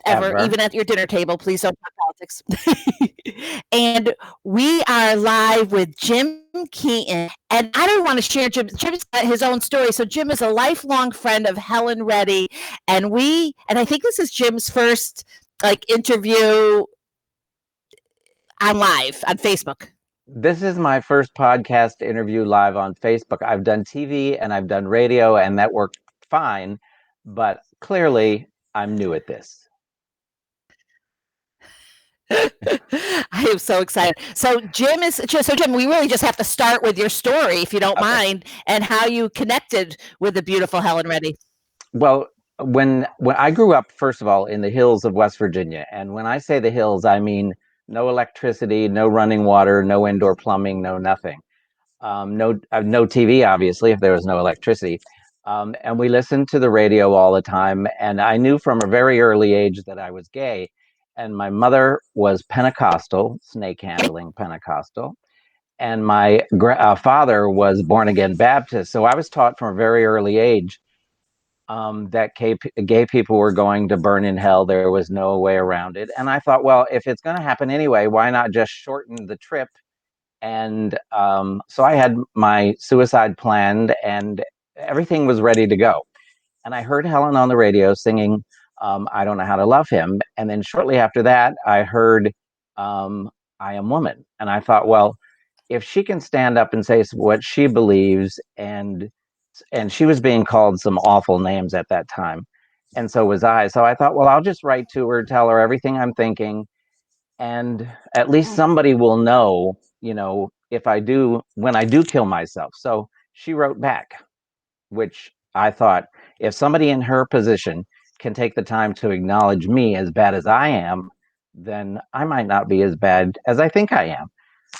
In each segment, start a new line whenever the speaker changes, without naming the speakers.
ever,
Ever.
even at your dinner table. Please don't talk politics. And we are live with Jim Keaton. And I don't want to share Jim's got his own story. So Jim is a lifelong friend of Helen Reddy. And I think this is Jim's first like interview on live on Facebook.
This is my first podcast interview live on Facebook. I've done TV and I've done radio, and that worked fine. But clearly, I'm new at this.
I am so excited. So Jim, we really just have to start with your story, if you don't
Okay.
mind, and how you connected with the beautiful Helen Reddy.
Well, when I grew up, first of all, in the hills of West Virginia, and when I say the hills, I mean no electricity, no running water, no indoor plumbing, no nothing. No TV, obviously, if there was no electricity. And we listened to the radio all the time. And I knew from a very early age that I was gay. And my mother was Pentecostal, snake handling Pentecostal. And my father was born again Baptist. So I was taught from a very early age that gay people were going to burn in hell. There was no way around it. And I thought, well, if it's going to happen anyway, why not just shorten the trip? And so I had my suicide planned and everything was ready to go. And I heard Helen on the radio singing I Don't Know How to Love Him. And then shortly after that, I heard I Am Woman. And I thought, well, if she can stand up and say what she believes, and she was being called some awful names at that time, and so was I. So I thought, well, I'll just write to her, tell her everything I'm thinking, and at least somebody will know, if I do, when I do kill myself. So she wrote back, which I thought, if somebody in her position can take the time to acknowledge me as bad as I am, then I might not be as bad as I think I am.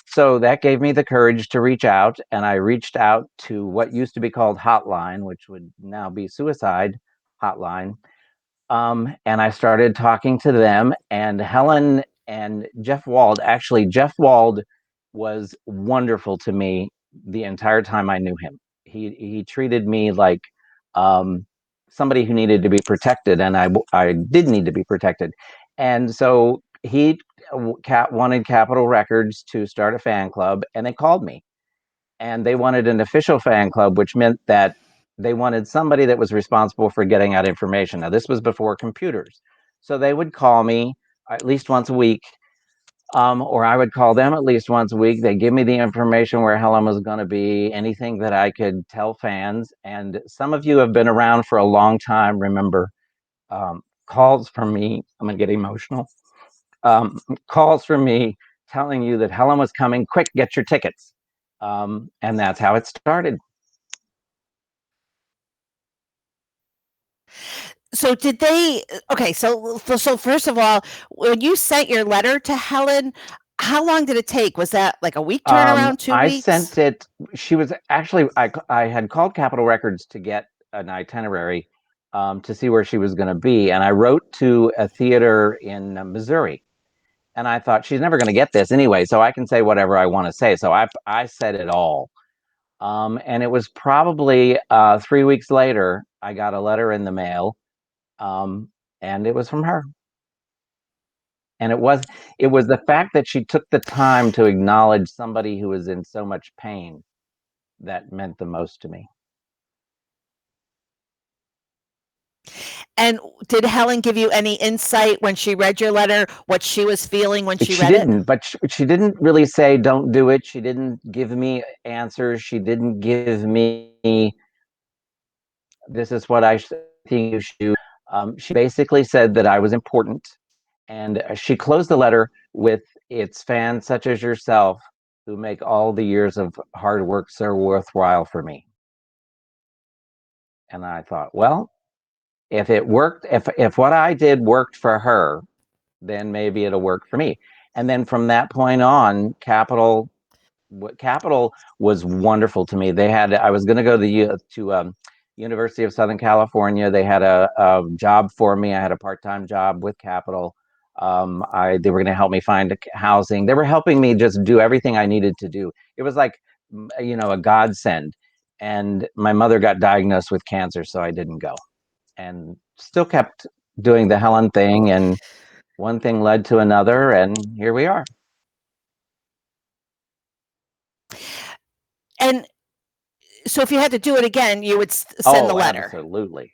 So that gave me the courage to reach out, and I reached out to what used to be called Hotline, which would now be Suicide Hotline. And I started talking to them, and Helen and Jeff Wald. Actually, Jeff Wald was wonderful to me the entire time I knew him. He treated me like um, somebody who needed to be protected, and I did need to be protected. And so he wanted Capitol Records to start a fan club, and they called me, and they wanted an official fan club, which meant that they wanted somebody that was responsible for getting out information. Now, this was before computers. So they would call me at least once a week, or I would call them at least once a week. They give me the information where Helen was going to be, anything that I could tell fans. And some of you have been around for a long time. Remember calls from me. I'm going to get emotional. Calls from me telling you that Helen was coming. Quick, get your tickets. And that's how it started.
So did they? Okay, so first of all, when you sent your letter to Helen, how long did it take? Was that like a week turnaround, two
I
weeks?
sent it. She was actually, I had called Capitol Records to get an itinerary to see where she was going to be. And I wrote to a theater in Missouri. And I thought, she's never going to get this anyway, so I can say whatever I want to say. So I said it all. And it was probably 3 weeks later, I got a letter in the mail, and it was from her. And it was the fact that she took the time to acknowledge somebody who was in so much pain that meant the most to me.
And did Helen give you any insight when she read your letter, what she was feeling when she
She
read it?
didn't, but she didn't really say, don't do it. She didn't give me answers. She didn't give me, this is what I think you should do. She basically said that I was important. And she closed the letter with, it's fans such as yourself who make all the years of hard work so worthwhile for me. And I thought, well, if it worked, if what I did worked for her, then maybe it'll work for me. And then from that point on, Capitol was wonderful to me. I was going to go to University of Southern California. They had a job for me. I had a part-time job with Capitol. They were going to help me find housing. They were helping me just do everything I needed to do. It was like, a godsend. And my mother got diagnosed with cancer, so I didn't go, and still kept doing the Helen thing, and one thing led to another, and here we are.
And so if you had to do it again, you would send the
Oh,
letter.
absolutely.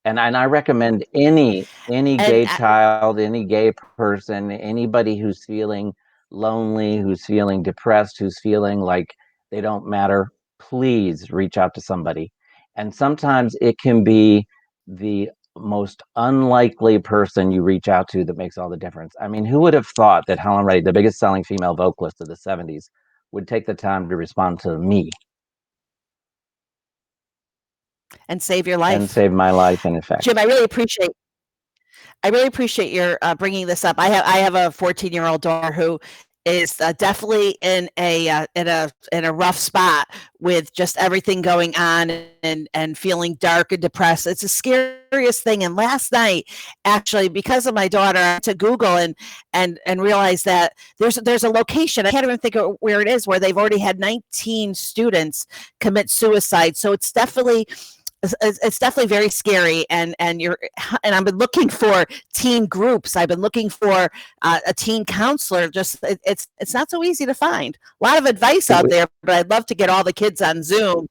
And I recommend any
And
gay child, any gay person, anybody who's feeling lonely, who's feeling depressed, who's feeling like they don't matter, please reach out to somebody. And sometimes it can be the most unlikely person you reach out to that makes all the difference. I mean, who would have thought that Helen Reddy, the biggest selling female vocalist of the 70s, would take the time to respond to me
and save your
and
life.
save my life in effect?
Jim, I really appreciate your bringing this up. I have a 14-year-old daughter who is definitely in a rough spot with just everything going on and feeling dark and depressed. It's the scariest thing. And last night, actually, because of my daughter, I went to Google and realized that there's a location. I can't even think of where it is, where they've already had 19 students commit suicide. So it's definitely very scary, and I've been looking for teen groups. I've been looking for a teen counselor. Just it's not so easy to find. A lot of advice out there, but I'd love to get all the kids on Zoom.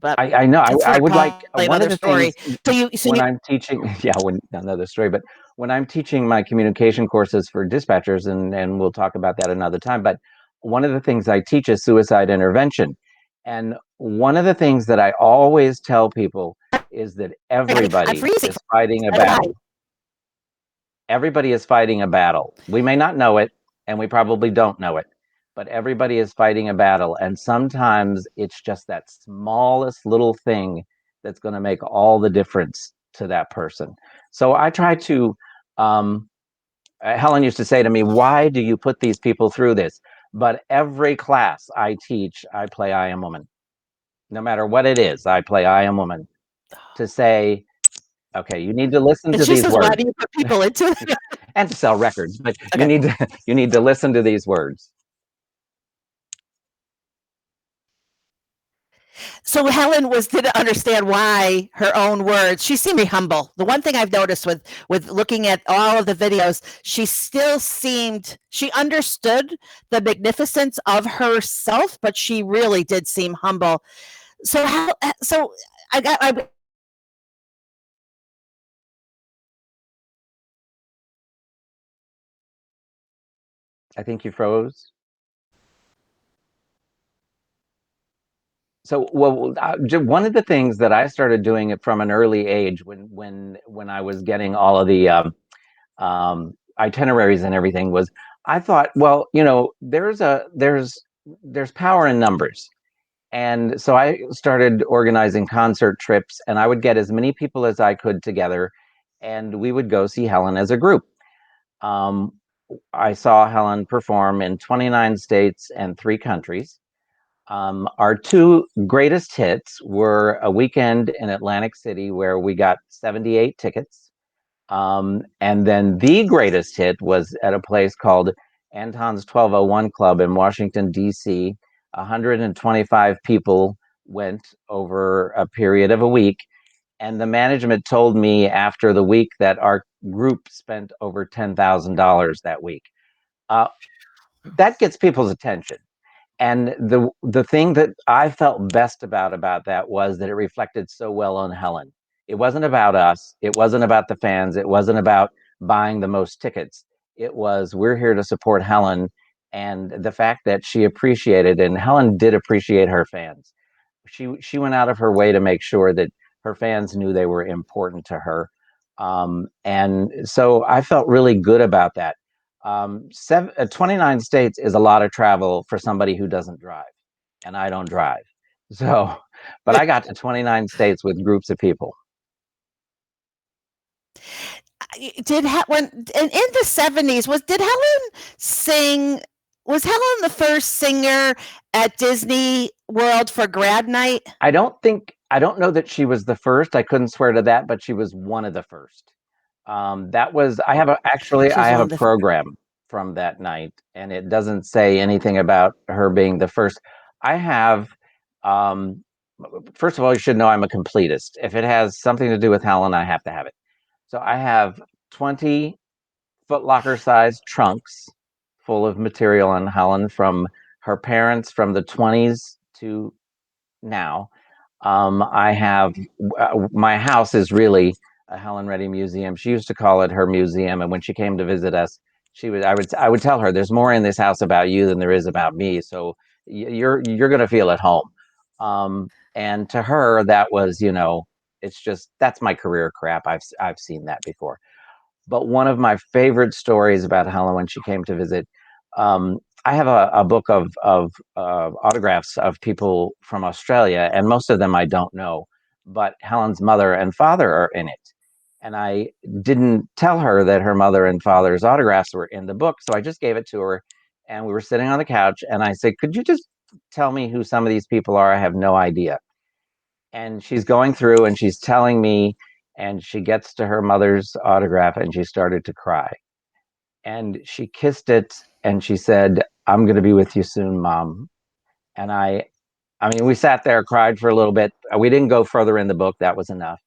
But
I know.
that's
I
for
would like
probably
one of
another
the
story.
things
So
when
you
I'm teaching. Yeah, another story. But when I'm teaching my communication courses for dispatchers, and we'll talk about that another time. But one of the things I teach is suicide intervention, and one of the things that I always tell people is that
I'm
everybody
freezing.
is fighting a
So did I.
battle. Everybody is fighting a battle. We may not know it, and we probably don't know it, but everybody is fighting a battle. And sometimes it's just that smallest little thing that's going to make all the difference to that person. So I try to, um, Helen used to say to me, "Why do you put these people through this?" But every class I teach, I play I Am Woman. No matter what it is, I play I Am Woman to say, okay, you need to listen
And
to
she
these
says, "Why
words.
do you put people into it?"
And to sell records, but you
Okay.
need to you need to listen to these words.
So Helen didn't understand why her own words. She seemed very humble. The one thing I've noticed with looking at all of the videos, she understood the magnificence of herself, but she really did seem humble. So how so I
I think you froze. So, well, one of the things that I started doing it from an early age, when I was getting all of the itineraries and everything, was I thought, well, there's power in numbers. And so I started organizing concert trips, and I would get as many people as I could together, and we would go see Helen as a group. Um, I saw Helen perform in 29 states and 3 countries. Our two greatest hits were a weekend in Atlantic City where we got 78 tickets. And then the greatest hit was at a place called Anton's 1201 Club in Washington, D.C. 125 people went over a period of a week. And the management told me after the week that our group spent over $10,000 that week. Uh, that gets people's attention. And the thing that I felt best about that was that it reflected so well on Helen. It wasn't about us. It wasn't about the fans. It wasn't about buying the most tickets. It was, we're here to support Helen, and the fact that she appreciated, and Helen did appreciate her fans. She went out of her way to make sure that her fans knew they were important to her. And so I felt really good about that. 29 states is a lot of travel for somebody who doesn't drive, and I don't drive. So, but I got to 29 states with groups of people.
did when in the 70s was did Helen sing was Helen the first singer at Disney World for grad night?
I don't know that she was the first. I couldn't swear to that, but she was one of the first. That was,
She
I
was
have
one
a
of the
program from that night, and it doesn't say anything about her being the first. I have, um, first of all, you should know I'm a completist. If it has something to do with Helen, I have to have it. So I have 20 Foot Locker sized trunks full of material on Helen from her parents from the 20s to now. I have my house is really a Helen Reddy museum. She used to call it her museum, and when she came to visit us, I would tell her there's more in this house about you than there is about me. So you're going to feel at home. And to her, that was it's just that's my career crap. I've seen that before. But one of my favorite stories about Helen when she came to visit, I have a book of autographs of people from Australia, and most of them I don't know, but Helen's mother and father are in it. And I didn't tell her that her mother and father's autographs were in the book, so I just gave it to her. And we were sitting on the couch, and I said, "Could you just tell me who some of these people are? I have no idea." And she's going through and she's telling me, and she gets to her mother's autograph and she started to cry. And she kissed it and she said, "I'm going to be with you soon, Mom." And I mean, we sat there, cried for a little bit. We didn't go further in the book. That was enough.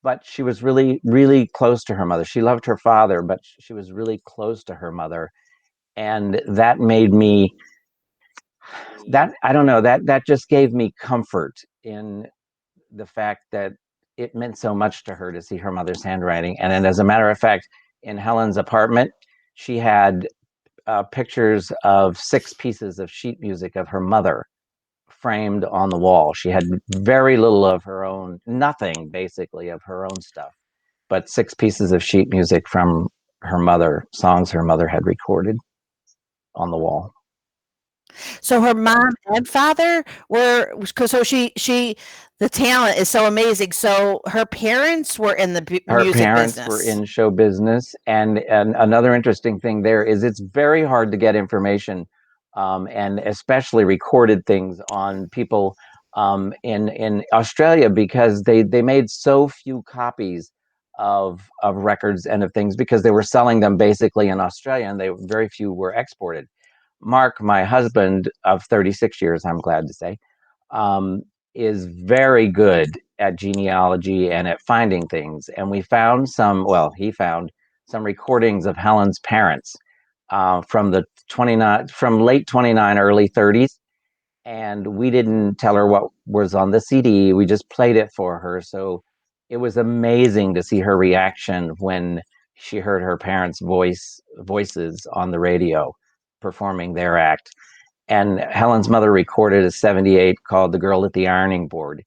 But she was really, really close to her mother. She loved her father, but she was really close to her mother. And that made me, that, I don't know, that just gave me comfort in the fact that it meant so much to her to see her mother's handwriting. And then, as a matter of fact, in Helen's apartment, she had pictures of 6 pieces of sheet music of her mother framed on the wall. She had very little of her own, nothing basically of her own stuff, but 6 pieces of sheet music from her mother, songs her mother had recorded on the wall.
So her mom and father were, because so she the talent is so amazing. So her parents were in the
Her
music
parents were
business.
in show business, and another interesting thing there is it's very hard to get information, and especially recorded things on people in Australia because they made so few copies of records and of things because they were selling them basically in Australia, and they very few were exported. Mark, my husband of 36 years, I'm glad to say, um, is very good at genealogy and at finding things. And we found he found some recordings of Helen's parents from the 29, from late 29, early 30s. And we didn't tell her what was on the CD. We just played it for her. So it was amazing to see her reaction when she heard her parents' voices on the radio performing their act. And Helen's mother recorded a 78 called The Girl at the Ironing Board.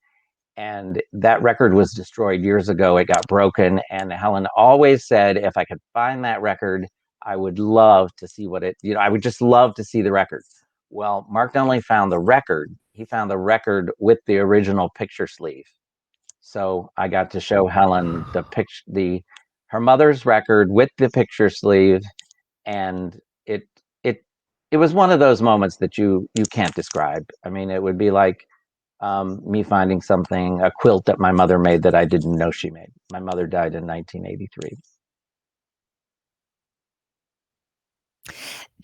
And that record was destroyed years ago. It got broken. And Helen always said, if I could find that record, I would love to see I would just love to see the record. Well, Mark not only found the record, he found the record with the original picture sleeve. So I got to show Helen her mother's record with the picture sleeve, and it it was one of those moments that you can't describe. I mean, it would be like me finding a quilt that my mother made that I didn't know she made. My mother died in 1983.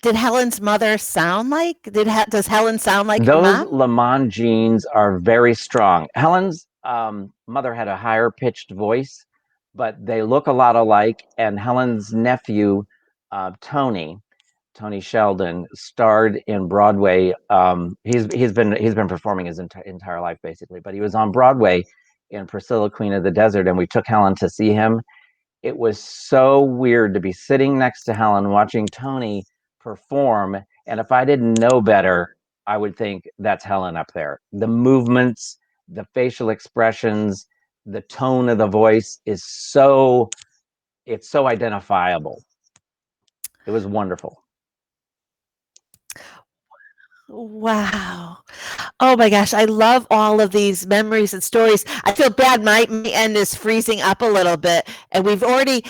Did Helen's mother sound like? Does Helen sound like her
Those
mom?
Le Mans genes are very strong. Helen's mother had a higher pitched voice, but they look a lot alike. And Helen's nephew, Tony, Tony Sheldon, starred in Broadway. He's been performing his entire life basically, but he was on Broadway in Priscilla, Queen of the Desert, and we took Helen to see him. It was so weird to be sitting next to Helen watching Tony perform, and if I didn't know better, I would think that's Helen up there. The movements, the facial expressions, the tone of the voice it's so identifiable. It was wonderful.
Wow. Oh my gosh, I love all of these memories and stories. I feel bad. My end is freezing up a little bit, and we've already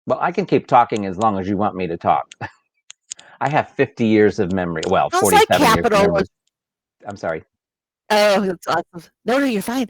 Well, I can keep talking as long as you want me to talk. I have 50 years of memory. Well,
sounds like
47 years of
Capital
memory.
was.
I'm sorry.
Oh, that's awesome. No, you're fine.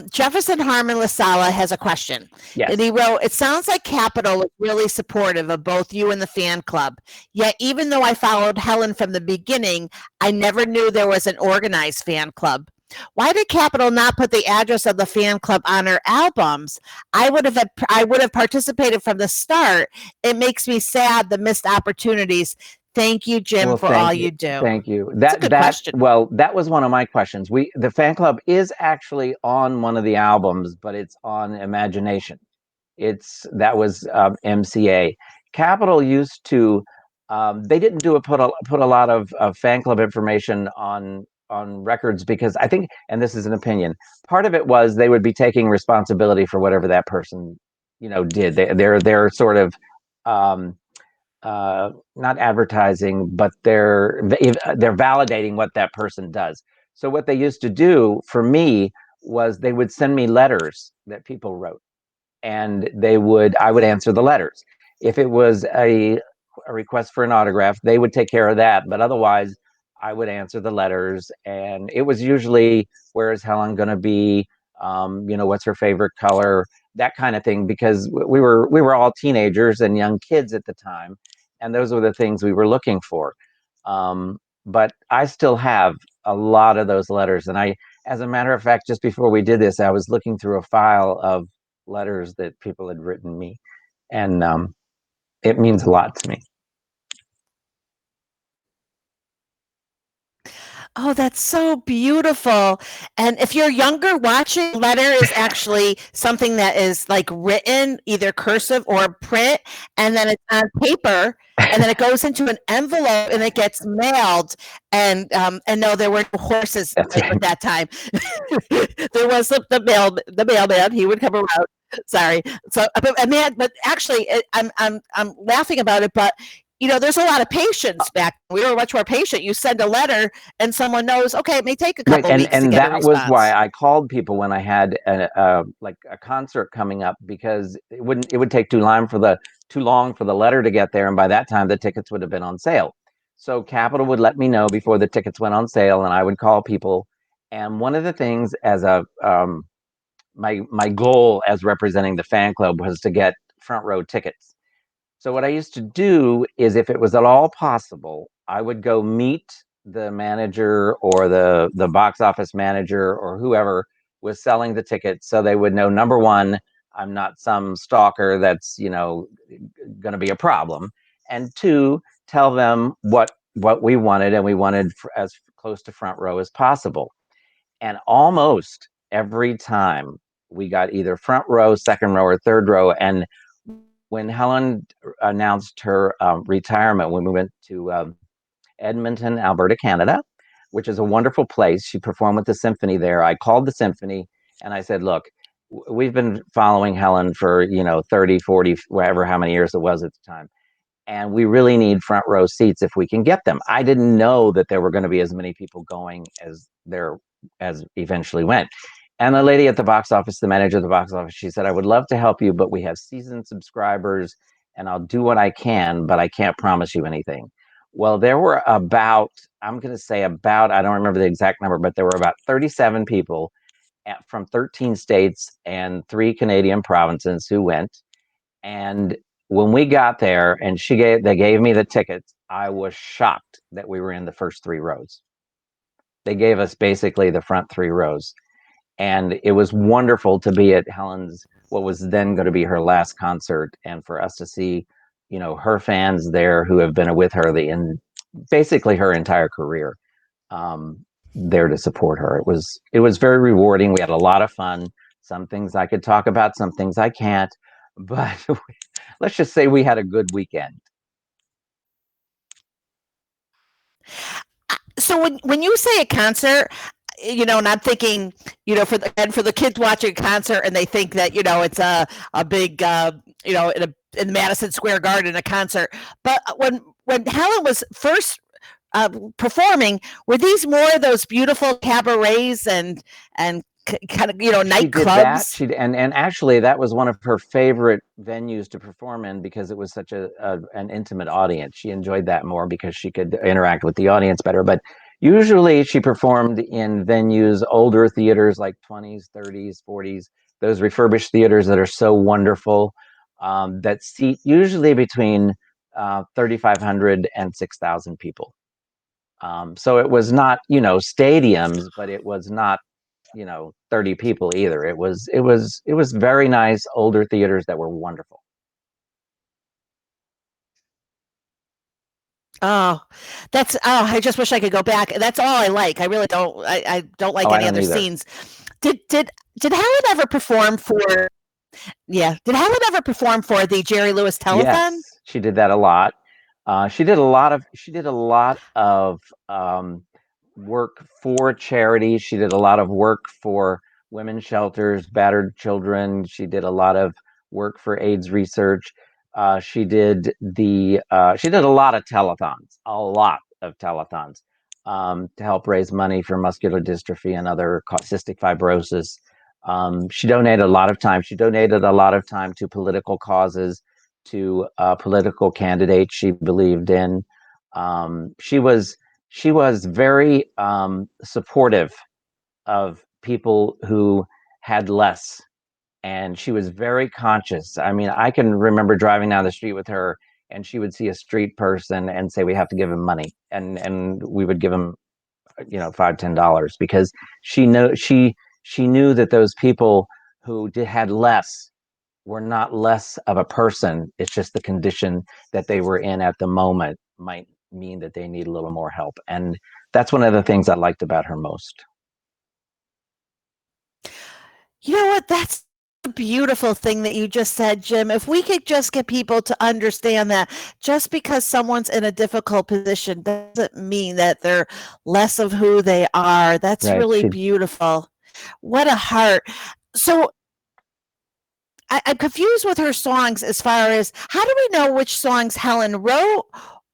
Jefferson Harmon LaSala has a question. And
Yes.
he wrote, it sounds like Capital was really supportive of both you and the fan club. Yet, even though I followed Helen from the beginning, I never knew there was an organized fan club. Why did Capitol not put the address of the fan club on her albums? I would have participated from the start. It makes me sad the missed opportunities. Thank you, Jim,
Well,
for all
thank you.
you do.
Thank you.
It's a good question.
That was one of my questions. The fan club is actually on one of the albums, but it's on Imagination. That was MCA. Capitol used to. They didn't put a lot of fan club information on records because I think, and this is an opinion, part of it was they would be taking responsibility for whatever that person, did. They're sort of um, not advertising, but they're validating what that person does. So what they used to do for me was they would send me letters that people wrote, and I would answer the letters. If it was a request for an autograph, they would take care of that, but otherwise I would answer the letters, and it was usually, where is Helen going to be, what's her favorite color, that kind of thing, because we were all teenagers and young kids at the time, and those were the things we were looking for. But I still have a lot of those letters, and as a matter of fact, just before we did this, I was looking through a file of letters that people had written me, and it means a lot to me.
Oh, that's so beautiful. And if you're younger watching, letter is actually something that is like written either cursive or print, and then it's on paper, and then it goes into an envelope and it gets mailed. And no, there were no horses
That's
at that time. There was the mailman. He would come around. Sorry. So, but actually, I'm laughing about it, but there's a lot of patience back. We were much more patient. You send a letter, and someone knows. Okay, it may take a
right,
couple weeks to
and
get a
that was why
response.
I called people when I had a concert coming up, because it would take too long for the letter to get there, and by that time the tickets would have been on sale. So Capitol would let me know before the tickets went on sale, and I would call people. And one of the things, as a my goal as representing the fan club, was to get front row tickets. So what I used to do is, if it was at all possible, I would go meet the manager or the box office manager or whoever was selling the tickets, so they would know, number one, I'm not some stalker that's going to be a problem, and two, tell them what we wanted, and we wanted as close to front row as possible. And almost every time we got either front row, second row, or third row. And when Helen announced her retirement, when we went to Edmonton, Alberta, Canada, which is a wonderful place, she performed with the symphony there. I called the symphony and I said, look, we've been following Helen for 30, 40, whatever, how many years it was at the time, and we really need front row seats if we can get them. I didn't know that there were going to be as many people going as eventually went. And the lady at the box office, the manager of the box office, she said, I would love to help you, but we have seasoned subscribers, and I'll do what I can, but I can't promise you anything. Well, there were I'm going to say I don't remember the exact number, but there were about 37 people from 13 states and 3 Canadian provinces who went. And when we got there and they gave me the tickets, I was shocked that we were in the first 3 rows. They gave us basically the front 3 rows. And it was wonderful to be at Helen's, what was then going to be her last concert, and for us to see, her fans there who have been with her in basically her entire career, there to support her. It was very rewarding. We had a lot of fun. Some things I could talk about, some things I can't, but let's just say we had a good weekend.
So when you say a concert, and I'm thinking, for the kids watching a concert, and they think that it's a big, in the Madison Square Garden, a concert. But when Helen was first performing, were these more of those beautiful cabarets and kind of
She did that.
nightclubs?
And actually, that was one of her favorite venues to perform in, because it was such an intimate audience. She enjoyed that more because she could interact with the audience better. But usually, she performed in venues, older theaters like 20s, 30s, 40s, those refurbished theaters that are so wonderful, that seat usually between 3,500 and 6,000 people. So it was not, stadiums, but it was not, 30 people either. It was very nice older theaters that were wonderful.
Oh, I just wish I could go back. That's all I like. I really don't. I don't
Oh,
like
I
any
don't
other
either.
scenes. Did did did Helen ever perform for? Yeah. Did Helen ever perform for the Jerry Lewis telethon?
Yes, she did that a lot. She did a lot of um, work for charities. She did a lot of work for women's shelters, battered children. She did a lot of work for AIDS research. She did a lot of telethons, to help raise money for muscular dystrophy and other cystic fibrosis. She donated a lot of time. She donated a lot of time to political causes, to political candidates she believed in. She was very supportive of people who had less, and she was very conscious. I mean, I can remember driving down the street with her, and she would see a street person and say, "We have to give him money," and we would give him, $5, $10, because she knew that those people who had less were not less of a person. It's just the condition that they were in at the moment might mean that they need a little more help. And that's one of the things I liked about her most.
You know what? That's a beautiful thing that you just said, Jim. If we could just get people to understand that just because someone's in a difficult position doesn't mean that they're less of who they are. That's
Right.
really beautiful. What a heart. So I'm confused with her songs as far as how do we know which songs Helen wrote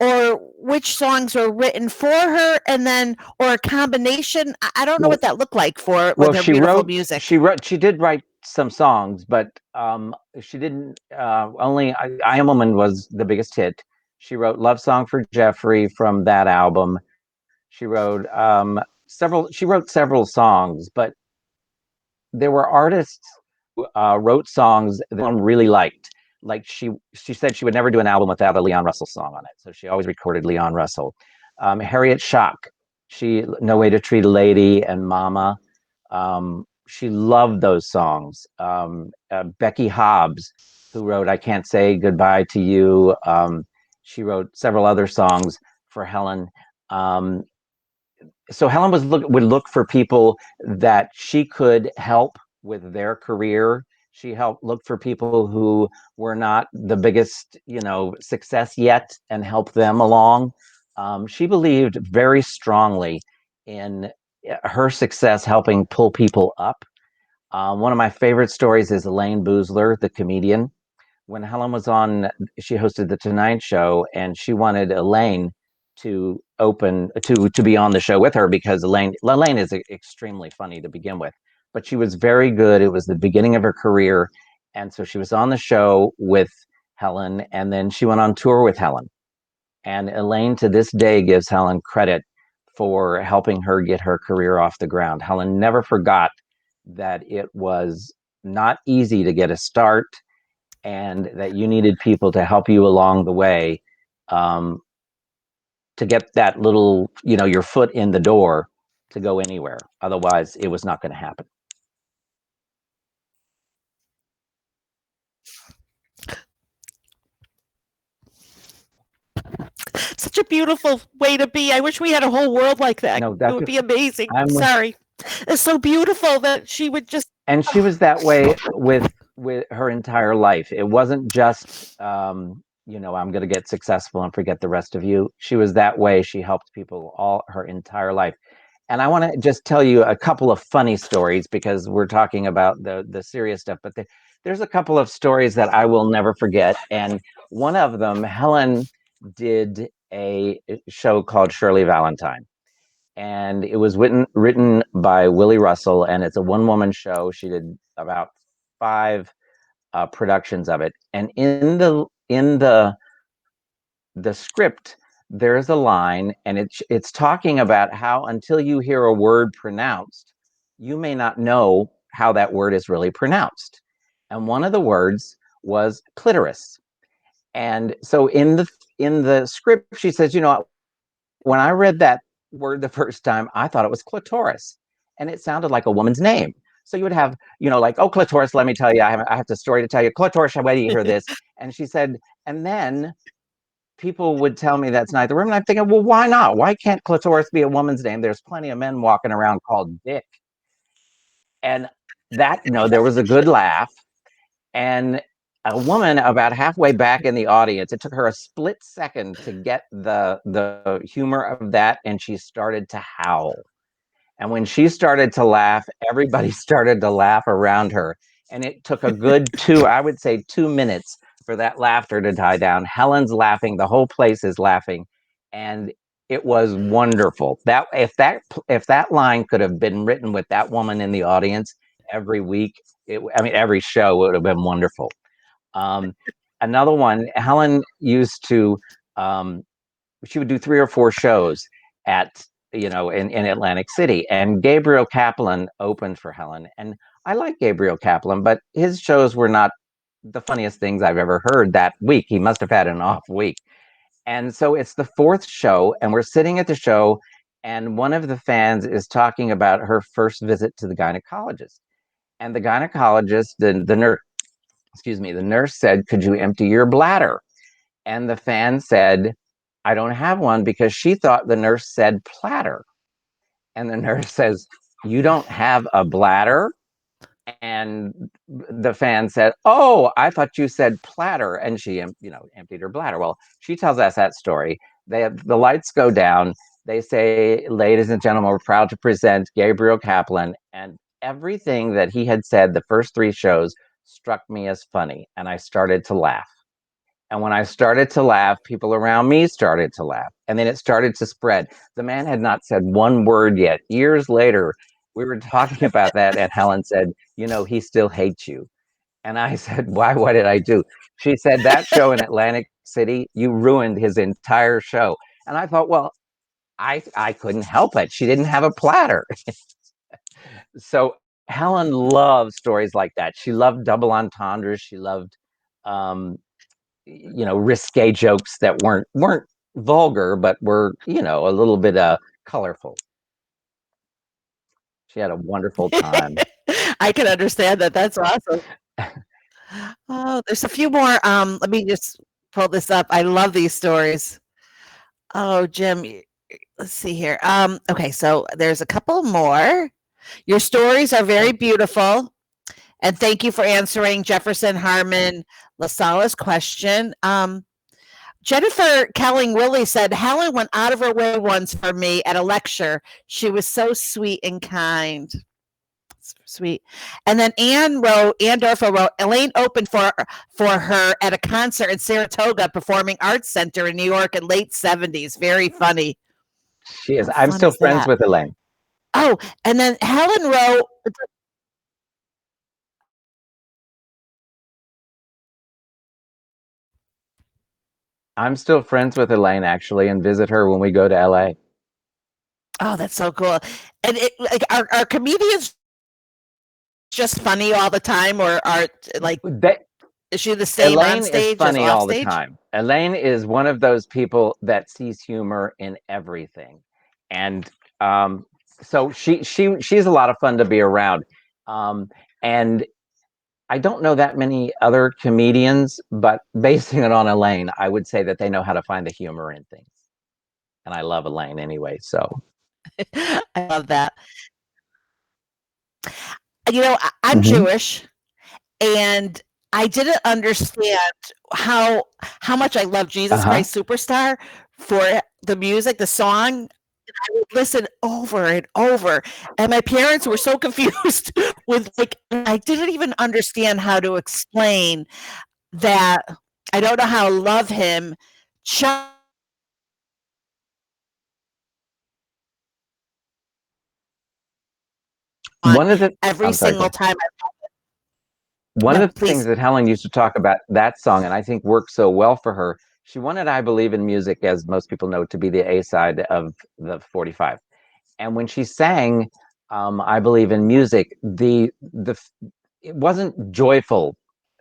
or which songs were written for her and then or a combination. I don't know
Well,
what that looked like for
well,
with her
she
beautiful
wrote,
music.
she wrote, she did write some songs, but she didn't. Only I Am Woman was the biggest hit. She wrote "Love Song for Jeffrey" from that album. She wrote several. She wrote several songs, but there were artists wrote songs that one really liked. Like she said she would never do an album without a Leon Russell song on it, so she always recorded Leon Russell. Harriet Schock, she "No Way to Treat a Lady" and "Mama." She loved those songs. Becky Hobbs, who wrote "I Can't Say Goodbye to You," she wrote several other songs for Helen. Um, so Helen would look for people that she could help with their career. She helped look for people who were not the biggest, success yet, and help them along. She believed very strongly in her success helping pull people up. One of my favorite stories is Elaine Boozler, the comedian. When Helen was on, she hosted the Tonight Show, and she wanted Elaine to be on the show with her because Elaine is extremely funny to begin with, but she was very good. It was the beginning of her career, and so she was on the show with Helen, and then she went on tour with Helen. And Elaine, to this day, gives Helen credit for helping her get her career off the ground. Helen never forgot that it was not easy to get a start, and that you needed people to help you along the way, um, to get that little, your foot in the door to go anywhere. Otherwise, it was not going to happen.
Such a beautiful way to be. I wish we had a whole world like that.
No,
It
that's
would be amazing.
I'm with,
Sorry. It's so beautiful that she would just
and she was that way with her entire life. It wasn't just, I'm going to get successful and forget the rest of you. She was that way. She helped people all her entire life. And I want to just tell you a couple of funny stories, because we're talking about the serious stuff, but there's a couple of stories that I will never forget. And one of them, Helen did a show called Shirley Valentine, and it was written by Willie Russell, and it's a one woman show. She did about five productions of it, and in the script, there's a line, and it's talking about how until you hear a word pronounced, you may not know how that word is really pronounced. And one of the words was clitoris. And so in the script, she says, when I read that word the first time, I thought it was clitoris, and it sounded like a woman's name. So you would have, like, oh, clitoris, let me tell you, I have a story to tell you. Clitoris, wait till you hear this. And she said, and then people would tell me that's neither woman. I'm thinking, well, why not? Why can't clitoris be a woman's name? There's plenty of men walking around called Dick. And that, there was a good laugh. And a woman about halfway back in the audience, it took her a split second to get the humor of that, and she started to howl. And when she started to laugh, everybody started to laugh around her. And it took a good I would say 2 minutes for that laughter to die down. Helen's laughing, the whole place is laughing. And it was wonderful. If that line could have been written with that woman in the audience every week, every show would have been wonderful. Um, Another one, Helen used to, she would do 3 or 4 shows at, in Atlantic City, and Gabriel Kaplan opened for Helen. And I like Gabriel Kaplan, but his shows were not the funniest things I've ever heard that week. He must have had an off week. And so it's the 4th show, and we're sitting at the show, and one of the fans is talking about her first visit to the gynecologist. And the gynecologist, the nurse, excuse me, the nurse said, "Could you empty your bladder?" And the fan said, "I don't have one," because she thought the nurse said platter. And the nurse says, "You don't have a bladder?" And the fan said, "Oh, I thought you said platter." And she, emptied her bladder. Well, she tells us that story. The lights go down. They say, "Ladies and gentlemen, we're proud to present Gabriel Kaplan." And everything that he had said the first 3 shows struck me as funny. And I started to laugh. And when I started to laugh, people around me started to laugh. And then it started to spread. The man had not said one word yet. Years later, we were talking about that, and Helen said, "He still hates you." And I said, "Why? What did I do?" She said, "That show in Atlantic City, you ruined his entire show." And I thought, well, I couldn't help it. She didn't have a platter. So Helen loved stories like that. She loved double entendres. She loved um, risque jokes that weren't vulgar, but were, a little bit colorful. She had a wonderful time.
I can understand that. That's awesome. Oh, there's a few more. Let me just pull this up. I love these stories. Oh, Jim, let's see here. Okay, so there's a couple more. Your stories are very beautiful. And thank you for answering Jefferson Harmon LaSala's question. Jennifer Kelling Willie said, Helen went out of her way once for me at a lecture. She was so sweet and kind. Sweet. And then Ann Dorfer wrote, Elaine opened for her at a concert in Saratoga Performing Arts Center in New York in late 70s. Very funny.
She is.
How
I'm
fun
still
is
friends
that?
with Elaine.
Oh, and then Helen wrote,
I'm still friends with Elaine, actually, and visit her when we go to LA.
oh, that's so cool. And like, are comedians just funny all the time, or are like,
They,
is she the same on
Elaine is
stage as
funny
off
all the
stage?
time. Elaine is one of those people that sees humor in everything. And so she's a lot of fun to be around. And I don't know that many other comedians, but basing it on Elaine, I would say that they know how to find the humor in things. And I love Elaine anyway. So
I love that. I'm
Mhm.
Jewish, and I didn't understand how how much I love Jesus
Uh-huh.
Christ Superstar for the music, the song. I would listen over and over, and my parents were so confused with like I didn't even understand how to explain that I don't know how to love him. Just on
One of the
every
I'm sorry, go
single
ahead.
time.
One
No,
of the things
please.
that Helen used to talk about that song, and I think worked so well for her, she wanted I Believe in Music, as most people know, to be the A side of the 45. And when she sang I Believe in Music, it wasn't joyful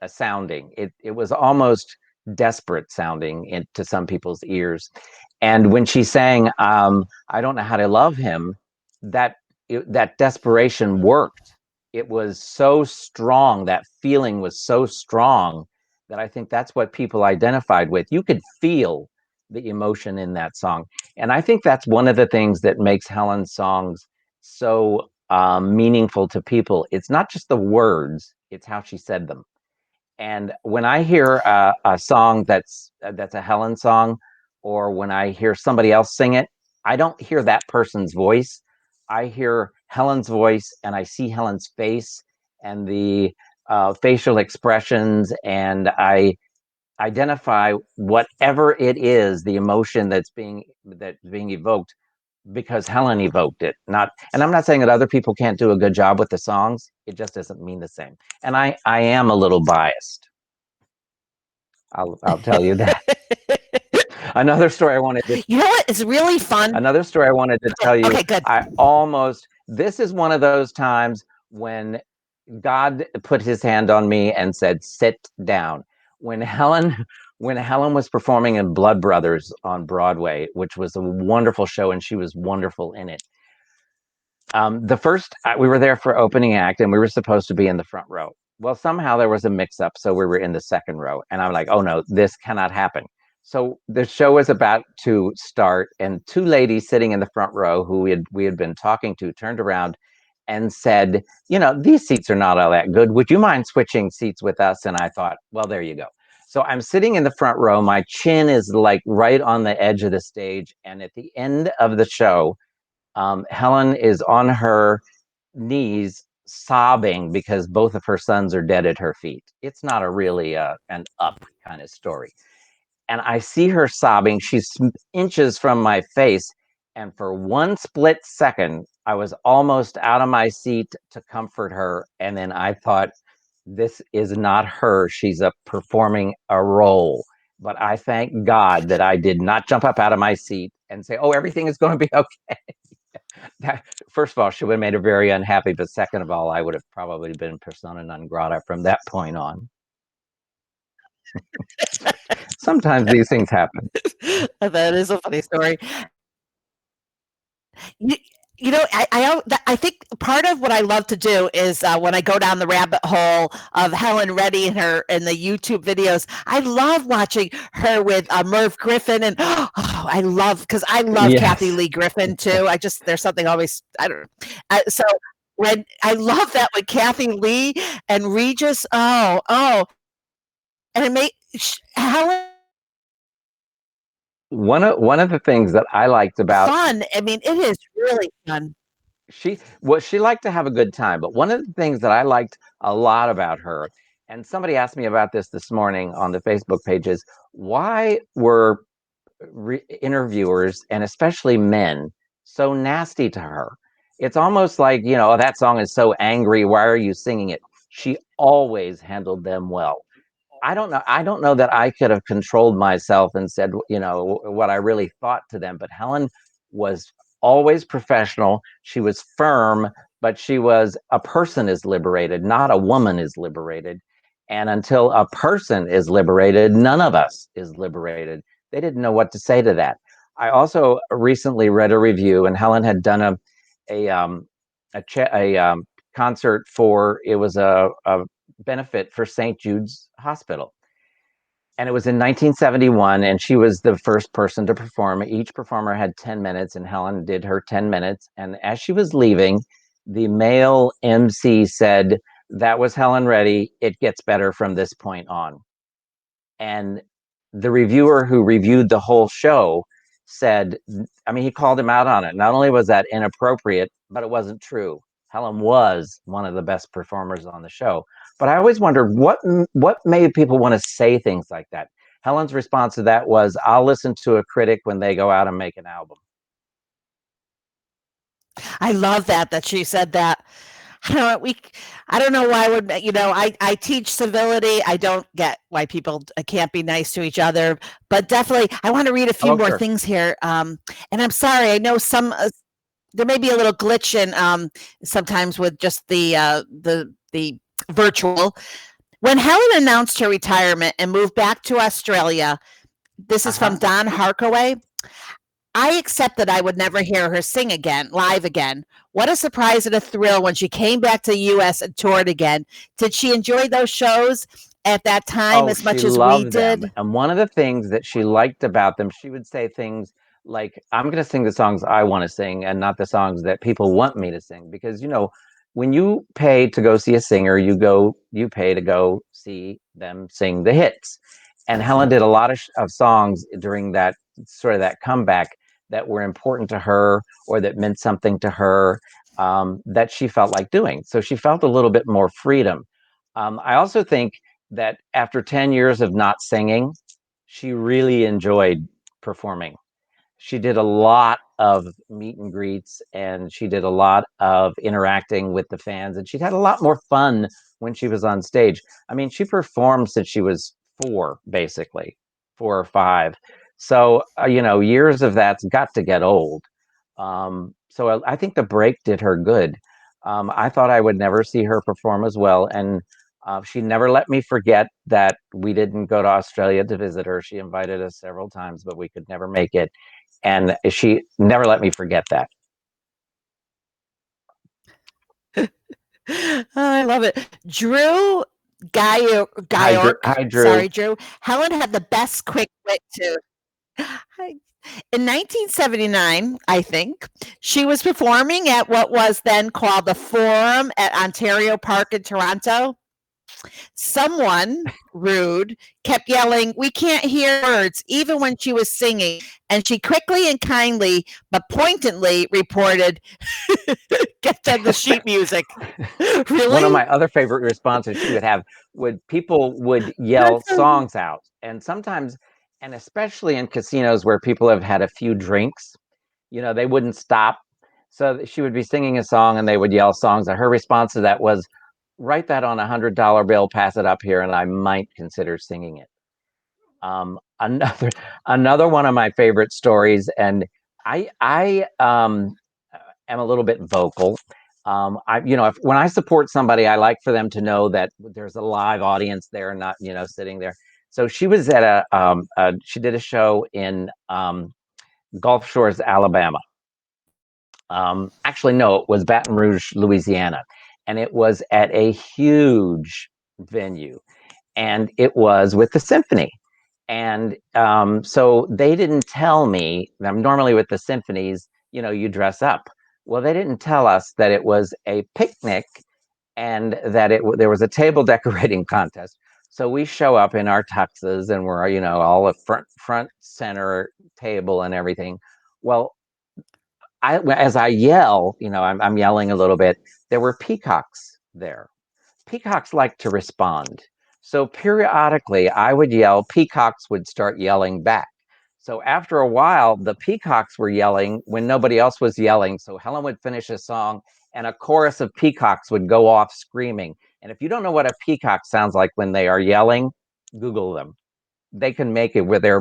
sounding. It was almost desperate sounding to some people's ears. And when she sang, "I Don't Know How to Love Him," that that desperation worked. It was so strong. That feeling was so strong that I think that's what people identified with. You could feel the emotion in that song, and I think that's one of the things that makes Helen's songs so meaningful to people. It's not just the words; it's how she said them. And when I hear a song that's a Helen song, or when I hear somebody else sing it, I don't hear that person's voice. I hear Helen's voice, and I see Helen's face and the facial expressions, and I identify whatever it is, the emotion that's being evoked, because Helen evoked it. Not, and I'm not saying that other people can't do a good job with the songs. It just doesn't mean the same. And I am a little biased. I'll tell you that. Another story I wanted to
You know what? It's really fun.
Another story I wanted to tell you.
Okay, good.
This is one of those times when God put his hand on me and said, "Sit down." When Helen when Helen was performing in Blood Brothers on Broadway, which was a wonderful show, and she was wonderful in it. The first, we were there for opening act, and we were supposed to be in the front row. Well, somehow there was a mix-up, so we were in the second row, and I'm like, "Oh no, this cannot happen." So the show was about to start, and two ladies sitting in the front row who we had been talking to turned around and said, "These seats are not all that good. Would you mind switching seats with us?" And I thought, well, there you go. So I'm sitting in the front row. My chin is like right on the edge of the stage, and at the end of the show, Helen is on her knees sobbing because both of her sons are dead at her feet. It's not a really an up kind of story. And I see her sobbing. She's inches from my face. And for one split second, I was almost out of my seat to comfort her. And then I thought, this is not her. She's performing a role. But I thank God that I did not jump up out of my seat and say, "Oh, everything is going to be okay." That, first of all, she would have made her very unhappy. But second of all, I would have probably been persona non grata from that point on. Sometimes these things happen.
That is a funny story. You, you know, I think part of what I love to do is when I go down the rabbit hole of Helen Reddy and her and the YouTube videos. I love watching her with Merv Griffin, and I love because I love Kathy
Yes.
Lee Griffin too. There's something always I don't know. So when I love that with Kathy Lee and Regis, and it made Helen
One of the things that I liked about
fun. I mean, it is really fun.
she liked to have a good time, but one of the things that I liked a lot about her, and somebody asked me about this morning on the Facebook pages, why were interviewers, and especially men, so nasty to her? It's almost like, "Oh, that song is so angry. Why are you singing it?" She always handled them well. I don't know that I could have controlled myself and said, what I really thought to them, but Helen was always professional. She was firm, but she was a person is liberated, not a woman is liberated. And until a person is liberated, none of us is liberated. They didn't know what to say to that. I also recently read a review, and Helen had done a concert for, it was a benefit for St. Jude's Hospital. And it was in 1971, and she was the first person to perform. Each performer had 10 minutes, and Helen did her 10 minutes. And as she was leaving, the male MC said, "That was Helen Reddy. It gets better from this point on." And the reviewer who reviewed the whole show said, I mean, he called him out on it. Not only was that inappropriate, but it wasn't true. Helen was one of the best performers on the show. But I always wondered what made people want to say things like that. Helen's response to that was, "I'll listen to a critic when they go out and make an album."
I love that she said that. I don't know, I don't know why would I teach civility. I don't get why people can't be nice to each other, but definitely I want to read a few
Oh,
more
sure.
things here. And I'm sorry, I know there may be a little glitch in sometimes with just the virtual. When Helen announced her retirement and moved back to Australia, this is from
Uh-huh.
Don Harkaway. I accepted I would never hear her sing again, live again. What a surprise and a thrill when she came back to the US and toured again. Did she enjoy those shows at that time
Oh,
as
she
much as we
loved them.
did?
And one of the things that she liked about them, she would say things like, I'm going to sing the songs I want to sing and not the songs that people want me to sing. Because, when you pay to go see a singer, you pay to go see them sing the hits. And Helen did a lot of songs during that sort of that comeback that were important to her or that meant something to her, that she felt like doing. So she felt a little bit more freedom. I also think that after 10 years of not singing, she really enjoyed performing. She did a lot of meet and greets and she did a lot of interacting with the fans, and she'd had a lot more fun when she was on stage. I mean, she performed since she was four, basically, 4 or 5. So, years of that's got to get old. So I think the break did her good. I thought I would never see her perform as well. And she never let me forget that we didn't go to Australia to visit her. She invited us several times, but we could never make it. And she never let me forget that.
Oh, I love it. Drew
Hi, Drew.
Gayork,
Hi, Drew.
sorry, Drew. Helen had the best quick wit too. Hi. In 1979, I think, she was performing at what was then called the Forum at Ontario Park in Toronto. Someone rude kept yelling, "We can't hear words," even when she was singing. And she quickly and kindly, but pointedly reported, "Get them the sheet music."
One of
Really?
my other favorite responses she would have would people would yell songs out, and sometimes, and especially in casinos where people have had a few drinks, they wouldn't stop. So she would be singing a song and they would yell songs. And her response to that was, write that on $100 bill, pass it up here, and I might consider singing it. Another another one of my favorite stories, and I am a little bit vocal. When I support somebody, I like for them to know that there's a live audience there, not sitting there. So she was at she did a show in Gulf Shores, Alabama. Actually, no, it was Baton Rouge, Louisiana, and it was at a huge venue, and it was with the symphony. And so they didn't tell me. Normally with the symphonies, you dress up. Well, they didn't tell us that it was a picnic and that there was a table decorating contest. So we show up in our tuxes and we're all a front center table and everything. Well, as I yell, I'm yelling a little bit. There were peacocks there. Peacocks like to respond. So periodically I would yell, peacocks would start yelling back. So after a while, the peacocks were yelling when nobody else was yelling. So Helen would finish a song and a chorus of peacocks would go off screaming. And if you don't know what a peacock sounds like when they are yelling, Google them. They can make it with their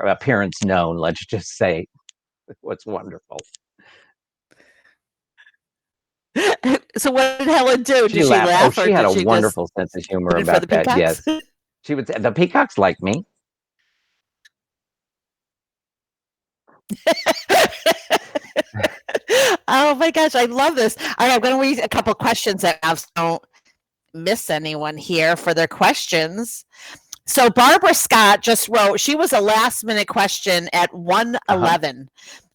appearance known, let's just say. What's wonderful.
So what did Helen do?
She
Did she
laughed. Oh,
laugh or
she had
did
a
she just
wonderful sense of humor
root for
about
the
that.
peacocks?
Yes. She would say, the peacocks like me.
Oh my gosh, I love this. All right, I'm going to read a couple questions that I have, so don't miss anyone here for their questions. So Barbara Scott just wrote, she was a last minute question at
Uh-huh.
1:11.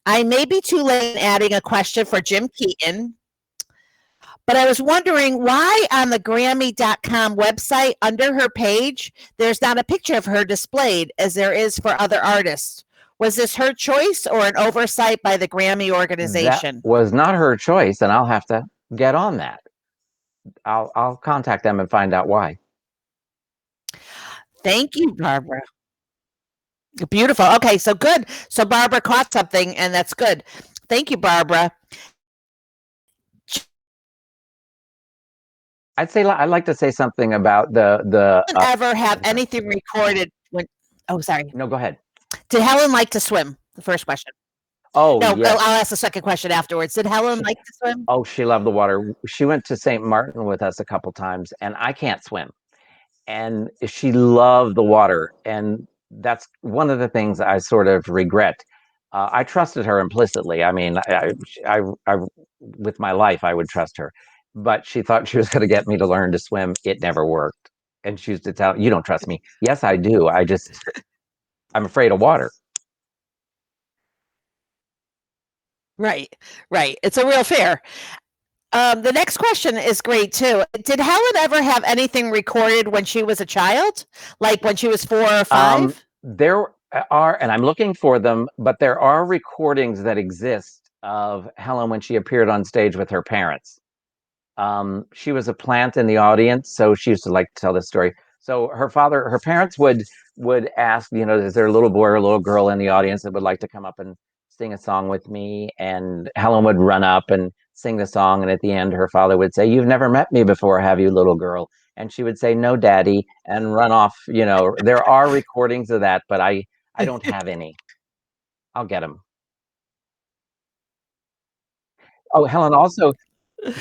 I may be too late in adding a question for Jim Keaton, but I was wondering why on the Grammy.com website, under her page, there's not a picture of her displayed as there is for other artists. Was this her choice or an oversight by the Grammy
That
organization?
was not her choice, and I'll have to get on that. I'll contact them and find out why.
Thank you, Barbara. Beautiful. Okay, so good. So Barbara caught something, and that's good. Thank you, Barbara.
I'd like to say something about the.
Did Helen ever have
I'm sorry.
anything recorded when? Oh, sorry.
No, go ahead.
Did Helen like to swim? The first question.
Oh
No, I'll
yes.
ask the second question afterwards. Did Helen
She,
like to swim?
she loved the water. She went to St. Martin with us a couple times, and I can't swim. And she loved the water. And that's one of the things I sort of regret. I trusted her implicitly. I mean, I, with my life, I would trust her, but she thought she was going to get me to learn to swim. It never worked, and she used to tell, "You don't trust me." Yes, I do. I'm afraid of water.
Right, right. It's a real fear. The next question is great too. Did Helen ever have anything recorded when she was a child, like when she was 4 or 5?
There are, and I'm looking for them, but there are recordings that exist of Helen when she appeared on stage with her parents. She was a plant in the audience, so she used to like to tell this story. So her parents would ask, is there a little boy or a little girl in the audience that would like to come up and sing a song with me? And Helen would run up and sing the song, and at the end, her father would say, "You've never met me before, have you, little girl?" And she would say, "No, daddy," and run off. There are recordings of that, but I don't have any. I'll get them. Oh, Helen also